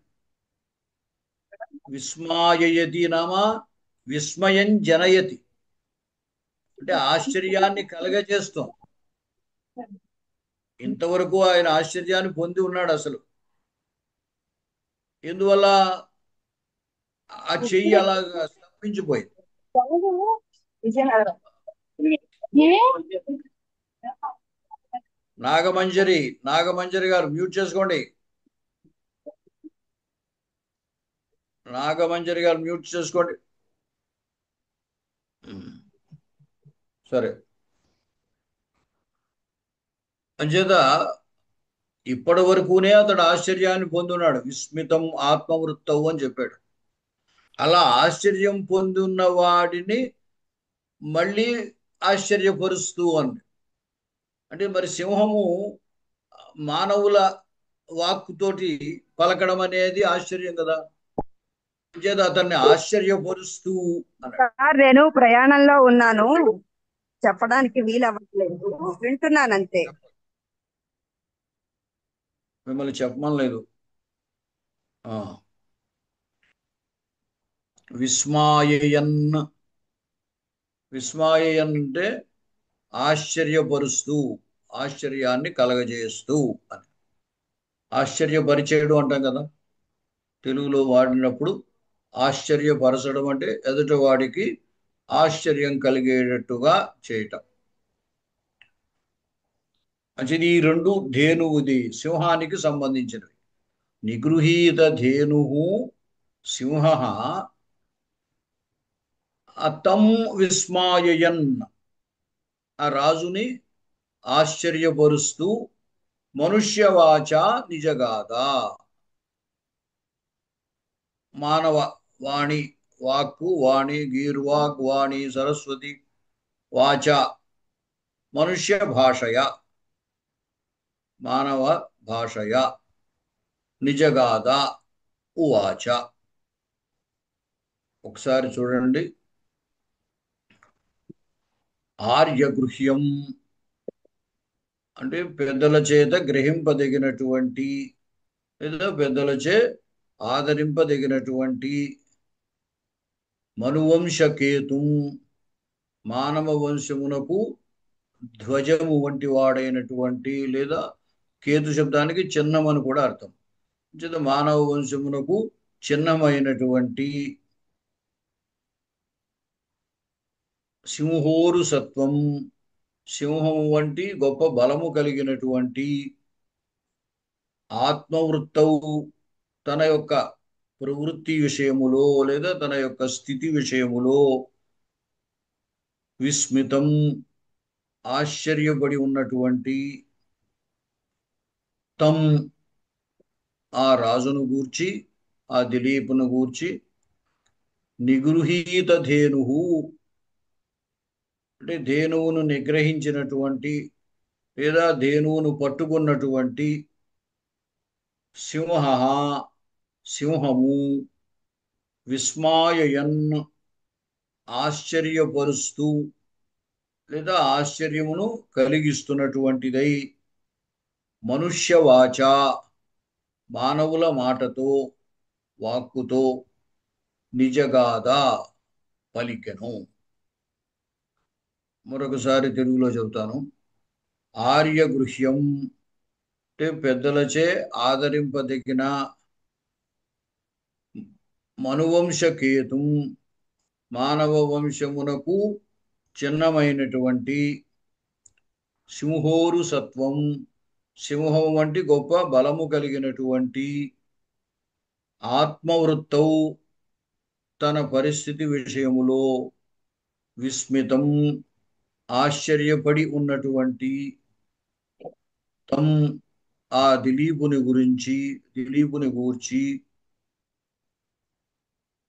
విస్మాయయతి నామ విస్మయం జనయతి అంటే ఆశ్చర్యాన్ని కలగజేస్తాం. ఇంతవరకు ఆయన ఆశ్చర్యాన్ని పొంది ఉన్నాడు. అసలు ఎందువల్ల ఆ చెయ్యి అలాగా స్తంభించిపోయింది. నాగమంజరి గారు మ్యూట్ చేసుకోండి. నాగమంజరి గారు మ్యూట్ చేసుకోండి. సరే, అంచేత ఇప్పటి వరకునే అతడు ఆశ్చర్యాన్ని పొందున్నాడు. విస్మితం ఆత్మవృత్తవు అని చెప్పాడు. అలా ఆశ్చర్యం పొందున్న వాడిని మళ్ళీ ఆశ్చర్యపరుస్తూ అని అంటే, మరి సింహము మానవుల వాక్కుతోటి పలకడం అనేది ఆశ్చర్యం కదా. అంచేత అతన్ని ఆశ్చర్యపరుస్తూ అన్నాడు. సార్ నేను ప్రయాణంలో ఉన్నాను, చెప్పడానికి వీలవ్వట్లేదు, వింటున్నాను అంతే. మిమ్మల్ని చెప్పమనలేదు. విస్మాయన్ అంటే ఆశ్చర్యపరుస్తూ, ఆశ్చర్యాన్ని కలగజేస్తూ అని. ఆశ్చర్యపరిచేయడం అంటాం కదా తెలుగులో వాడినప్పుడు. ఆశ్చర్యపరచడం అంటే ఎదుటి వాడికి ఆశ్చర్యం కలిగేటట్టుగా చేయటం. అంటే ఈ రెండు ధేనువుది, సింహానికి సంబంధించినవి. నిగృహీత ధేను సింహ అతం విస్మాయన్, ఆ రాజుని ఆశ్చర్యపరుస్తూ మనుష్యవాచ నిజగాథ, మానవ వాణి, వాక్కు వాణి, గీర్వాక్ వాణి, సరస్వతి వాచ, మనుష్య భాషయ, మానవ భాషయ, నిజగాథ ఉవాచ. ఒకసారి చూడండి. ఆర్యగృహ్యం అంటే పెద్దల చేత గ్రహింపదగినటువంటి లేదా పెద్దలచే ఆదరింపదగినటువంటి. మనువంశకేతుం మానవ వంశమునకు ధ్వజము వంటి వాడైనటువంటి, లేదా కేతు శబ్దానికి చిహ్నం అని కూడా అర్థం. మానవ వంశమునకు చిహ్నమైనటువంటి సింహోరు సత్వం, సింహము వంటి గొప్ప బలము కలిగినటువంటి. ఆత్మవృత్తవు తన యొక్క ప్రవృత్తి విషయములో లేదా తన యొక్క స్థితి విషయములో విస్మితం ఆశ్చర్యపడి ఉన్నటువంటి. తం ఆ రాజును గూర్చి, ఆ దిలీపును గూర్చి. నిగృహీత ధేను అంటే ధేనువును నిగ్రహించినటువంటి లేదా ధేనువును పట్టుకున్నటువంటి. సింహ సింహము. విస్మాయన్ ఆశ్చర్యపరుస్తూ లేదా ఆశ్చర్యమును కలిగిస్తున్నటువంటిదై. మనుష్యవాచ మానవుల మాటతో, వాక్కుతో. నిజగాథ పలికెను. మరొకసారి తెలుగులో చెబుతాను. ఆర్యగృహ్యం అంటే పెద్దలచే ఆదరింపదగిన. మనువంశకేతు మానవ వంశమునకు చిన్నమైనటువంటి. సింహోరు సత్వం సింహం వంటి గొప్ప బలము కలిగినటువంటి. ఆత్మవృత్తౌ తన పరిస్థితి విషయములో. విస్మితం ఆశ్చర్యపడి ఉన్నటువంటి. తం ఆ దిలీపుని గూర్చి.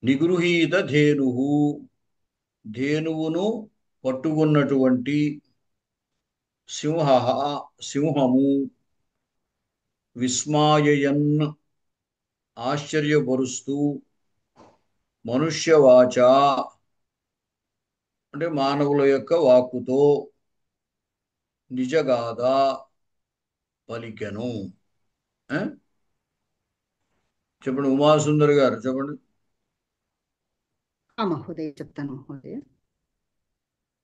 నిగృహీత ధేను ధేనువును పట్టుకున్నటువంటి. సింహము. విస్మాయన్ ఆశ్చర్యపరుస్తూ. మనుష్యవాచ అంటే మానవుల యొక్క వాక్కుతో. నిజగాథ పలికెను. చెప్పండి ఉమాసుందరి గారు, చెప్పండి. మహోదయ చెప్తాను మహోదయ.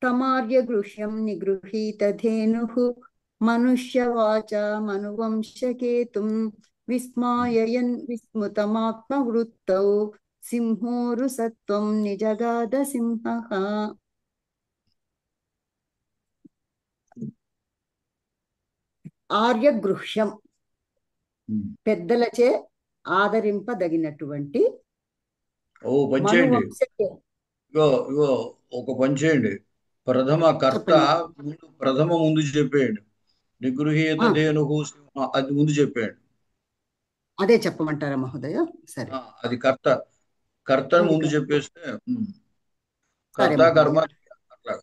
తమార్యగృహ్యం నిగృహీతధేనుః మనుష్యవాచ మనువంశకేతుం విస్మాయయన్ విస్మృతమాత్మవృత్తౌ సింహోరు సత్వం నిజగాద సింహ. ఆర్యగృహ్యం పెద్దలచే ఆదరింపదగినటువంటి ఓ పని చేయండి, మనువంశకే. ఇగో ఇగో ఒక పని చేయండి. ప్రథమ కర్త చెప్పండి. ముందు చెప్పేయండి. నిగృహీత ధేనుహు సింహ అది ముందు చెప్పేయండి. అదే చెప్పమంటారా మహోదయ? సరే, అది కర్తని ముందు కర్త. చెప్పేస్తే సరే కర్త కర్మ మహోదయ. అట్లా.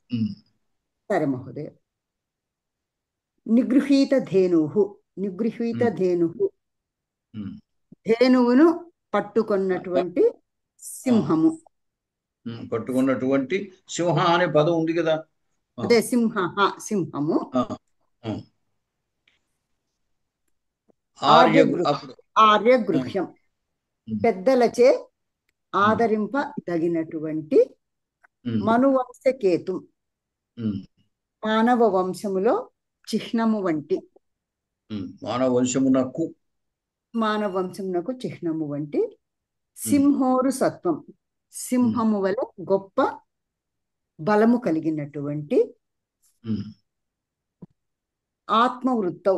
సరే మహోదయ. నిగృహీత ధేనుహు. నిగృహీత ధేనుహు ధేనువును పట్టుకున్నటువంటి సింహము. పట్టుకున్నటువంటి సింహ అనే పదం ఉంది కదా. అదే సింహ, సింహము. ఆర్యగృహ్యం పెద్దలచే ఆదరింపదగినటువంటి మనువంశకేతు మానవ వంశములో చిహ్నము వంటి. మానవ వంశమునకు చిహ్నము వంటి. సింహోరు సత్వం సింహము వలె గొప్ప బలము కలిగినటువంటి. ఆత్మవృత్తౌ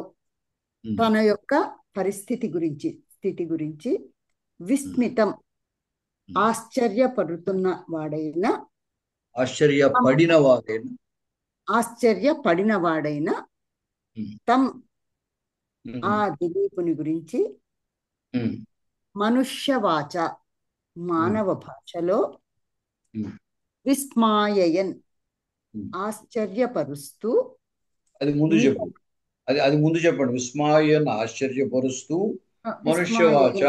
తన యొక్క పరిస్థితి గురించి స్థితి గురించి. విస్మితం ఆశ్చర్యపడుతున్న వాడైన ఆశ్చర్యపడిన వాడైన తం ఆ దిలీపుని గురించి మనుష్యవాచ మానవ భాషలో విస్మాయయన్ ఆశ్చర్యపరుస్తూ. అది ముందు చెప్పు, అది ముందు చెప్పండి. విస్మాయన్ ఆశ్చర్యపరుస్తూ మనుష్యవాచ.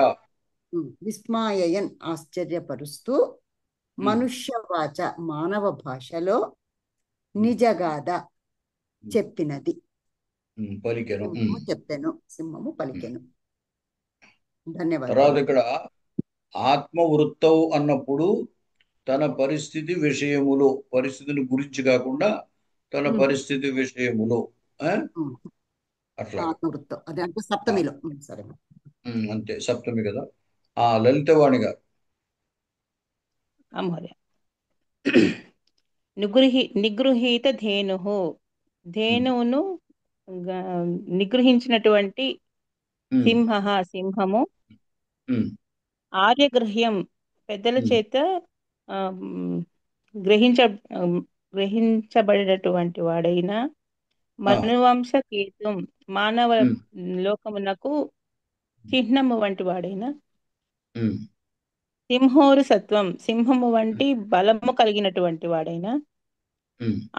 విస్మాయయన్ ఆశ్చర్యపరుస్తూ మనుష్యవాచ మానవ భాషలో నిజగాథ చెప్పినది. పలికెను చెప్పాను సింహము పలికెను. ధన్యవాదాలు. తర్వాత ఇక్కడ ఆత్మవృత్తౌ అన్నప్పుడు తన పరిస్థితి విషయములో, పరిస్థితిని గురించి కాకుండా తన పరిస్థితి విషయములో అట్లా. ఆత్మవృత్తం అదే అంటే సప్తమిలో. సరే అంతే, సప్తమి కదా. లలితవాణి గారు. నిగృహీత ధేనువును నిగృహించినటువంటి సింహము. ఆర్యగృహ్యం పెద్దల చేత గ్రహించబడినటువంటి వాడైన మనువంశ కేతుం మానవ లోకమునకు చిహ్నము వంటి వాడైన. సింహోరు సత్వం సింహము వంటి బలము కలిగినటువంటి వాడైన.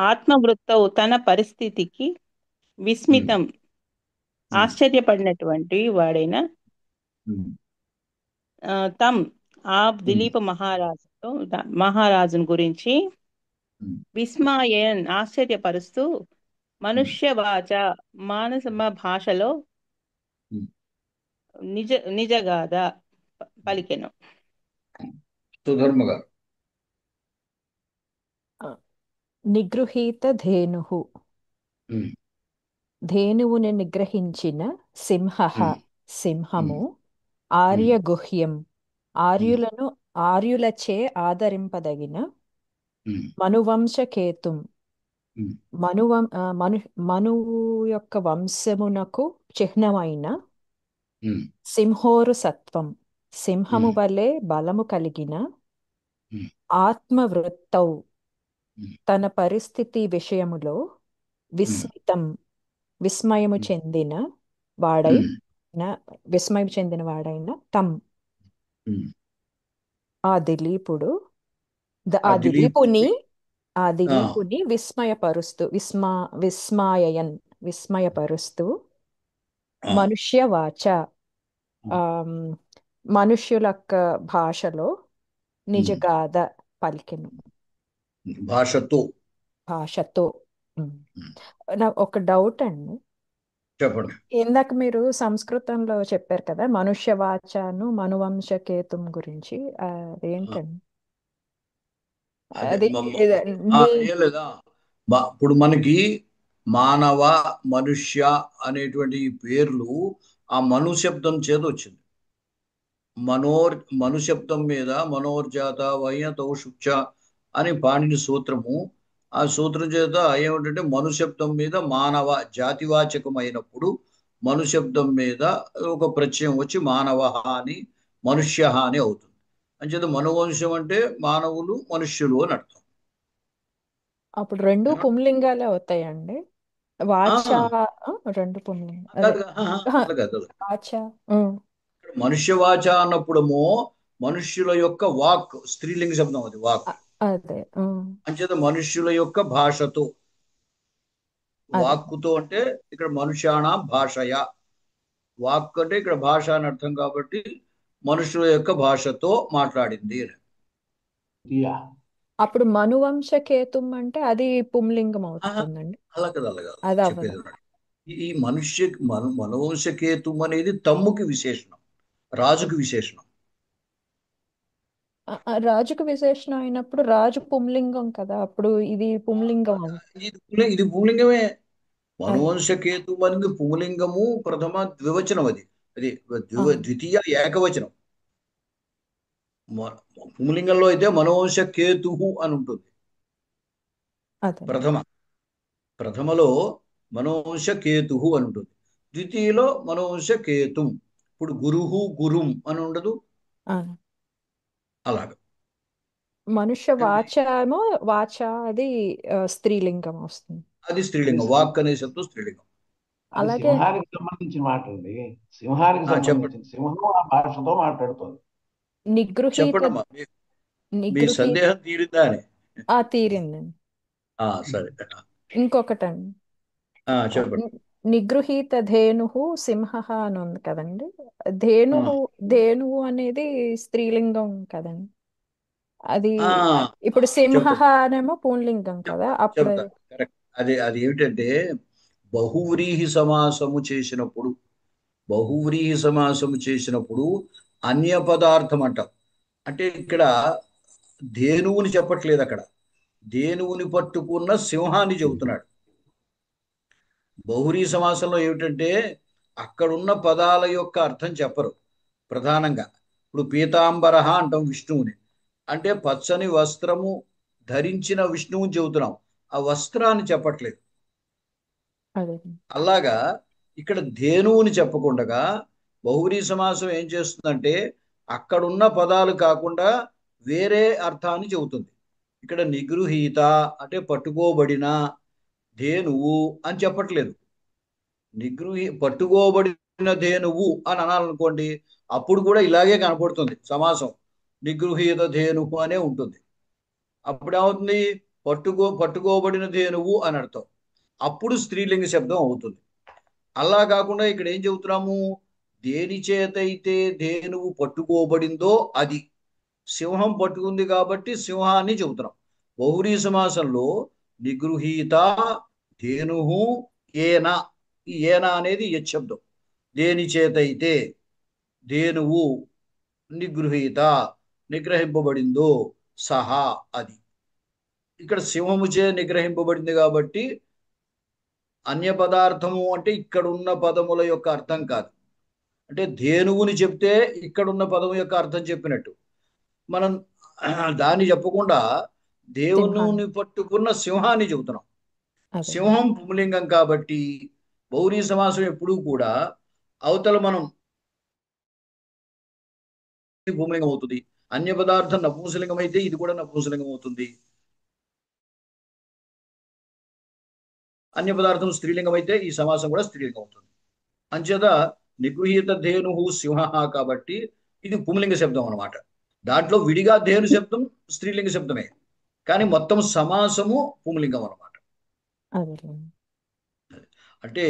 ఆత్మవృత్తవు తన పరిస్థితికి విస్మితం ఆశ్చర్యపడినటువంటి వాడైన. తం ఆ దిలీప మహారాజును గురించి విస్మాయన్ ఆశ్చర్యపరుస్తూ మనుష్యవాచ మానవ భాషలో నిజగాథ పలికెను. సుధర్మగా. నిగృహీత ధేనుహు ధేనువుని నిగ్రహించిన సింహము. ఆర్యగుహ్యం ఆర్యులచే ఆదరింపదగిన. మనువంశకేతుం మనువు యొక్క వంశమునకు చిహ్నమైన. సింహోరు సత్వం సింహము వలె బలము కలిగిన. ఆత్మవృత్తౌ తన పరిస్థితి విషయములో విస్మయము చెందిన వాడైన తం ఆ దిలీపుని విస్మయపరుస్తూ మనుష్యవాచ మనుష్యుల భాషలో నిజగాథ పలికెను. భాషతో. నాకు ఒక డౌట్ అండి. చెప్పండి. ఇందాక మీరు సంస్కృతంలో చెప్పారు కదా మనుష్యవాచను మనువంశకేతుం గురించి, అదేంటండి? లేదా ఇప్పుడు మనకి మానవ మనుష్య అనేటువంటి పేర్లు ఆ మను శబ్దం చేత వచ్చింది. మను శబ్దం మీద మనోర్జాత వయ్యతౌషుక్ష అని పాణిని సూత్రము. ఆ సూత్రం చేత ఏమిటంటే మను శబ్దం మీద మానవ జాతివాచకం అయినప్పుడు మను శబ్దం మీద ఒక ప్రత్యయం వచ్చి మానవ అని మనుష్య అని అవుతుంది. అంచేత మనువంశం అంటే మానవులు మనుష్యులు అని అర్థం. అప్పుడు రెండు పుంలింగాలే అవుతాయండి. వాచ రెండు పుంలింగ అదే అలాగే వాచ. మనుష్యవాచ అన్నప్పుడేమో మనుష్యుల యొక్క వాక్, స్త్రీలింగ శబ్దం అది వాక్. అదే అంచేత మనుష్యుల యొక్క భాషతో, వాక్కుతో అంటే ఇక్కడ మనుష్యాణ భాషయ, వాక్ అంటే ఇక్కడ భాష అని అర్థం కాబట్టి మనుషుల యొక్క భాషతో మాట్లాడింది. అప్పుడు మనువంశకేతుం అంటే అది పుంలింగం అవుతుందండి. అలా కదా అది చెప్పేది. ఈ మనువంశకేతుం అనేది తమ్ముకి విశేషణం, రాజుకి విశేషణం. రాజుకు విశేషణం అయినప్పుడు రాజు పుంలింగం కదా, అప్పుడు ఇది పుంలింగం. ఇది పుంలింగమే. మనువంశకేతు అనేది పుంలింగము, ప్రథమ ద్వివచనం. అది ద్వితీయ ఏకవచనం. పుంలింగంలో అయితే మనోవంశకేతు అని ఉంటుంది. ప్రథమలో మనోవంశకేతు అని ఉంటుంది, ద్వితీయలో మనోవంశకేతు. ఇప్పుడు గురుహు గురుం అని ఉండదు. అలాగా మనుష్య వాచ ఏమో వాచ అది స్త్రీలింగం వస్తుంది. అది స్త్రీలింగం, వాక్ అనే శబ్దం స్త్రీలింగం. అలాగే సింహానికి సంబంధించిన మాట అండి. సింహానికి సంబంధించిన సింహం ఆ భాషతో మాట్లాడుతుంది. చెప్పండమ్మా, మీ సందేహం తీరిందా అని. తీరిందండి. సరే, ఇంకొకటండి, చెప్పండి. నిగృహీత ధేను సింహ అని ఉంది కదండి. ధేనువు అనేది స్త్రీలింగం కదండి. అది ఇప్పుడు సింహ అనేమో పుంలింగం కదా. అప్పుడు అది ఏమిటంటే బహువ్రీహి సమాసము చేసినప్పుడు అన్య పదార్థం అంటాం. అంటే ఇక్కడ ధేనువుని చెప్పట్లేదు, అక్కడ ధేనువుని పట్టుకున్న సింహాన్ని చెబుతున్నాడు. బహువ్రీహి సమాసంలో ఏమిటంటే అక్కడున్న పదాల యొక్క అర్థం చెప్పరు ప్రధానంగా. ఇప్పుడు పీతాంబర అంటాం విష్ణువుని, అంటే పచ్చని వస్త్రము ధరించిన విష్ణువుని చెబుతున్నాం, ఆ వస్త్రాన్ని చెప్పట్లేదు. అలాగా ఇక్కడ ధేనువుని చెప్పకుండా బహువ్రీహి సమాసం ఏం చేస్తుందంటే అక్కడున్న పదాలు కాకుండా వేరే అర్థాన్ని చెబుతుంది. ఇక్కడ నిగృహీత అంటే పట్టుకోబడిన ధేనువు అని చెప్పట్లేదు. పట్టుకోబడిన ధేనువు అని అనాలనుకోండి, అప్పుడు కూడా ఇలాగే కనపడుతుంది సమాసం, నిగృహీత ధేనువు అనే ఉంటుంది. అప్పుడు ఏమవుతుంది, పట్టుకోబడిన ధేనువు అని అర్థం, అప్పుడు స్త్రీలింగ శబ్దం అవుతుంది. అలా కాకుండా ఇక్కడ ఏం చెబుతున్నాము, దేని చేతైతే ధేనువు పట్టుకోబడిందో అది, సింహం పట్టుకుంది కాబట్టి సింహాన్ని చెబుతున్నాం. బహువ్రీహి సమాసంలో నిగృహీత ధేనుహు ఏన, ఈ ఏన అనేది యత్ శబ్దం. దేని చేతైతే ధేనువు నిగృహీత నిగ్రహింపబడిందో సహా అది. ఇక్కడ సింహముచే నిగ్రహింపబడింది కాబట్టి అన్య పదార్థము అంటే ఇక్కడున్న పదముల యొక్క అర్థం కాదు. అంటే ధేనువుని చెప్తే ఇక్కడున్న పదము యొక్క అర్థం చెప్పినట్టు, మనం దాన్ని చెప్పకుండా దేవుని పట్టుకున్న సింహాన్ని చెబుతున్నాం. సింహం పుంలింగం కాబట్టి బహువ్రీహి సమాసం ఎప్పుడూ కూడా అవతల మనం పుంలింగం అవుతుంది, అన్య పదార్థం నపుంసలింగం అయితే ఇది కూడా నపుంసలింగం అవుతుంది, అన్య పదార్థం స్త్రీలింగం అయితే ఈ సమాసం కూడా స్త్రీలింగం అవుతుంది. అంచేత నిగృహీత ధేనుహు సింహ కాబట్టి ఇది పుంలింగ శబ్దం అన్నమాట. దాంట్లో విడిగా ధేను శబ్దం స్త్రీలింగ శబ్దమే, కానీ మొత్తం సమాసము పుంలింగం అన్నమాట. అంటే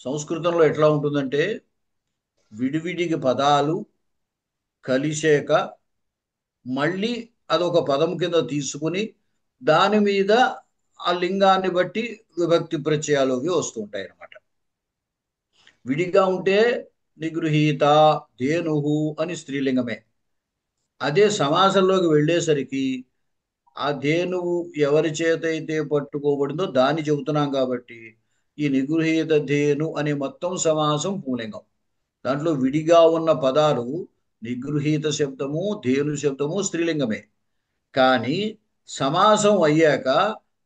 సంస్కృతంలో ఎట్లా ఉంటుందంటే విడివిడికి పదాలు కలిసాక మళ్ళీ అదొక పదం కింద తీసుకుని దాని మీద ఆ లింగాన్ని బట్టి విభక్తి ప్రత్యయాలు అవి వస్తూ ఉంటాయి అన్నమాట. విడిగా ఉంటే నిగృహీత ధేనుహు అని స్త్రీలింగమే. అదే సమాసంలోకి వెళ్ళేసరికి ఆ ధేనువు ఎవరి చేత అయితే పట్టుకోబడిందో దాన్ని చెబుతున్నాం కాబట్టి ఈ నిగృహీత ధేను అనే మొత్తం సమాసం పుంలింగం. దాంట్లో విడిగా ఉన్న పదాలు నిగృహీత శబ్దము ధేను శబ్దము స్త్రీలింగమే. కానీ సమాసం అయ్యాక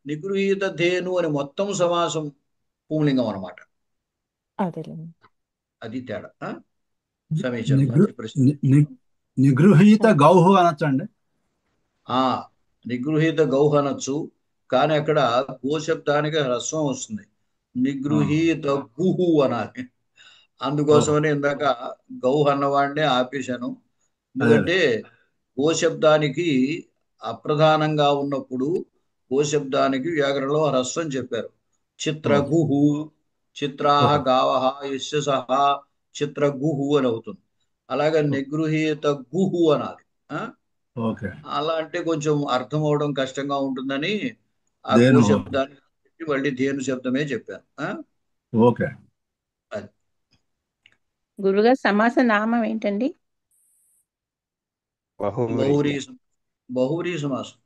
నిగృహీత ధేను అని మొత్తం సమాసం పుంలింగం అన్నమాట. అదేలేండి. అది తేడా. సమీచనం, మంచి ప్రశ్న. నిగృహీత గౌహు అనొచ్చండి. నిగృహీత గౌహ అనొచ్చు, కానీ అక్కడ గో శబ్దానికి హ్రస్వం వస్తుంది. నిగృహీత గుహు అనాలి. అందుకోసమని ఇందాక గౌహ అన్నవాడినే ఆపేశాను. ఎందుకంటే గో శబ్దానికి అప్రధానంగా ఉన్నప్పుడు గో శబ్దానికి వ్యాకరణలో హ్రస్వం చెప్పారు. చిత్రగుహు, చిత్రాహ గావహ యస్య సహా చిత్రగుహు అని అవుతుంది. అలాగే నిగృహీత గుహు అనాలి. అలా అంటే కొంచెం అర్థం అవడం కష్టంగా ఉంటుందని ఆ గో శబ్దాన్ని మళ్ళీ ధేను శబ్దమే చెప్పాను. ఓకే. గురుగారు సమాస నామం ఏంటండి? బహువ్రీ సమాసం.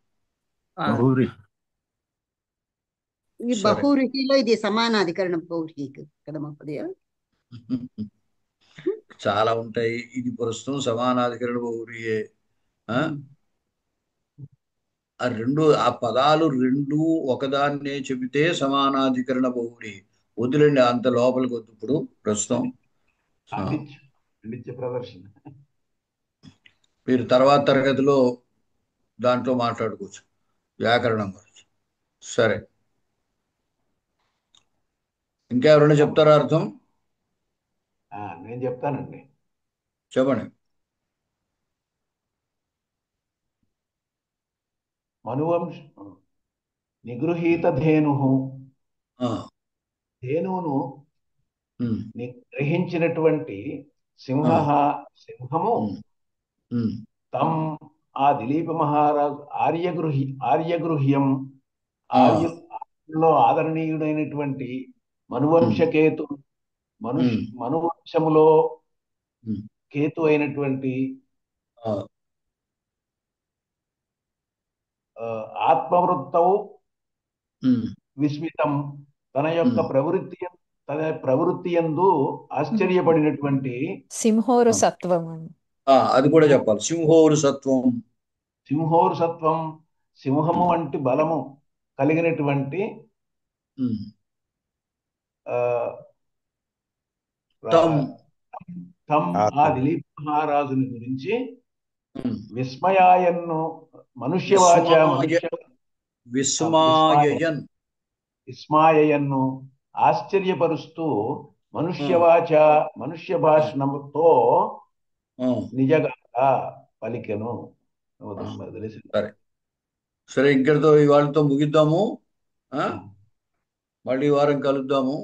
ఈ బహువ్రీహిలో ఇది సమానాధికరణం బహువ్రీహి కదా మహోదయ? చాలా ఉంటాయి. ఇది ప్రస్తుతం సమానాధికరణ బహువ్రీయే. ఆ పదాలు రెండు ఒకదాన్నే చెబితే సమానాధికరణ బహువ్రీ. వద్దులేండి, అంత లోపలికి వద్దు ఇప్పుడు ప్రస్తుతం. మీరు తర్వాత తరగతిలో దాంట్లో మాట్లాడుకోవచ్చు వ్యాకరణం గురించి. సరే, ఇంకా ఎవరైనా చెప్తారా అర్థం? నేను చెప్తానండి. చెప్పండి. మనువంశ నిగృహీత ధేను, ధేనువును గ్రహించినటువంటి సింహము తం ఆ దిలీప మహారాజు ఆర్యగృహ్యం ఆర్యుల్లో ఆదరణీయుడైనటువంటి మనువంశకేతు, మనువంశములో కేతు అయినటువంటి ఆత్మవృత్తౌ విస్మితం, తన యొక్క ప్రవృత్తి యందు ఆశ్చర్యపడినటువంటి సింహోరు సత్వం. అది కూడా చెప్పాలి. సింహోరు సత్వం. సింహోరు సత్వం, సింహము వంటి బలము కలిగినటువంటి ఆ దిలీప్ మహారాజుని గురించి విస్మయాయన్ను విస్మాయయన్ను ఆశ్చర్యపరుస్తూ మనుష్య భాషణముతో నిజంగా పలికెను. సరే, ఇక్కడితో ఇవాళతో ముగిద్దాము. మళ్ళీ వారం కలుద్దాము.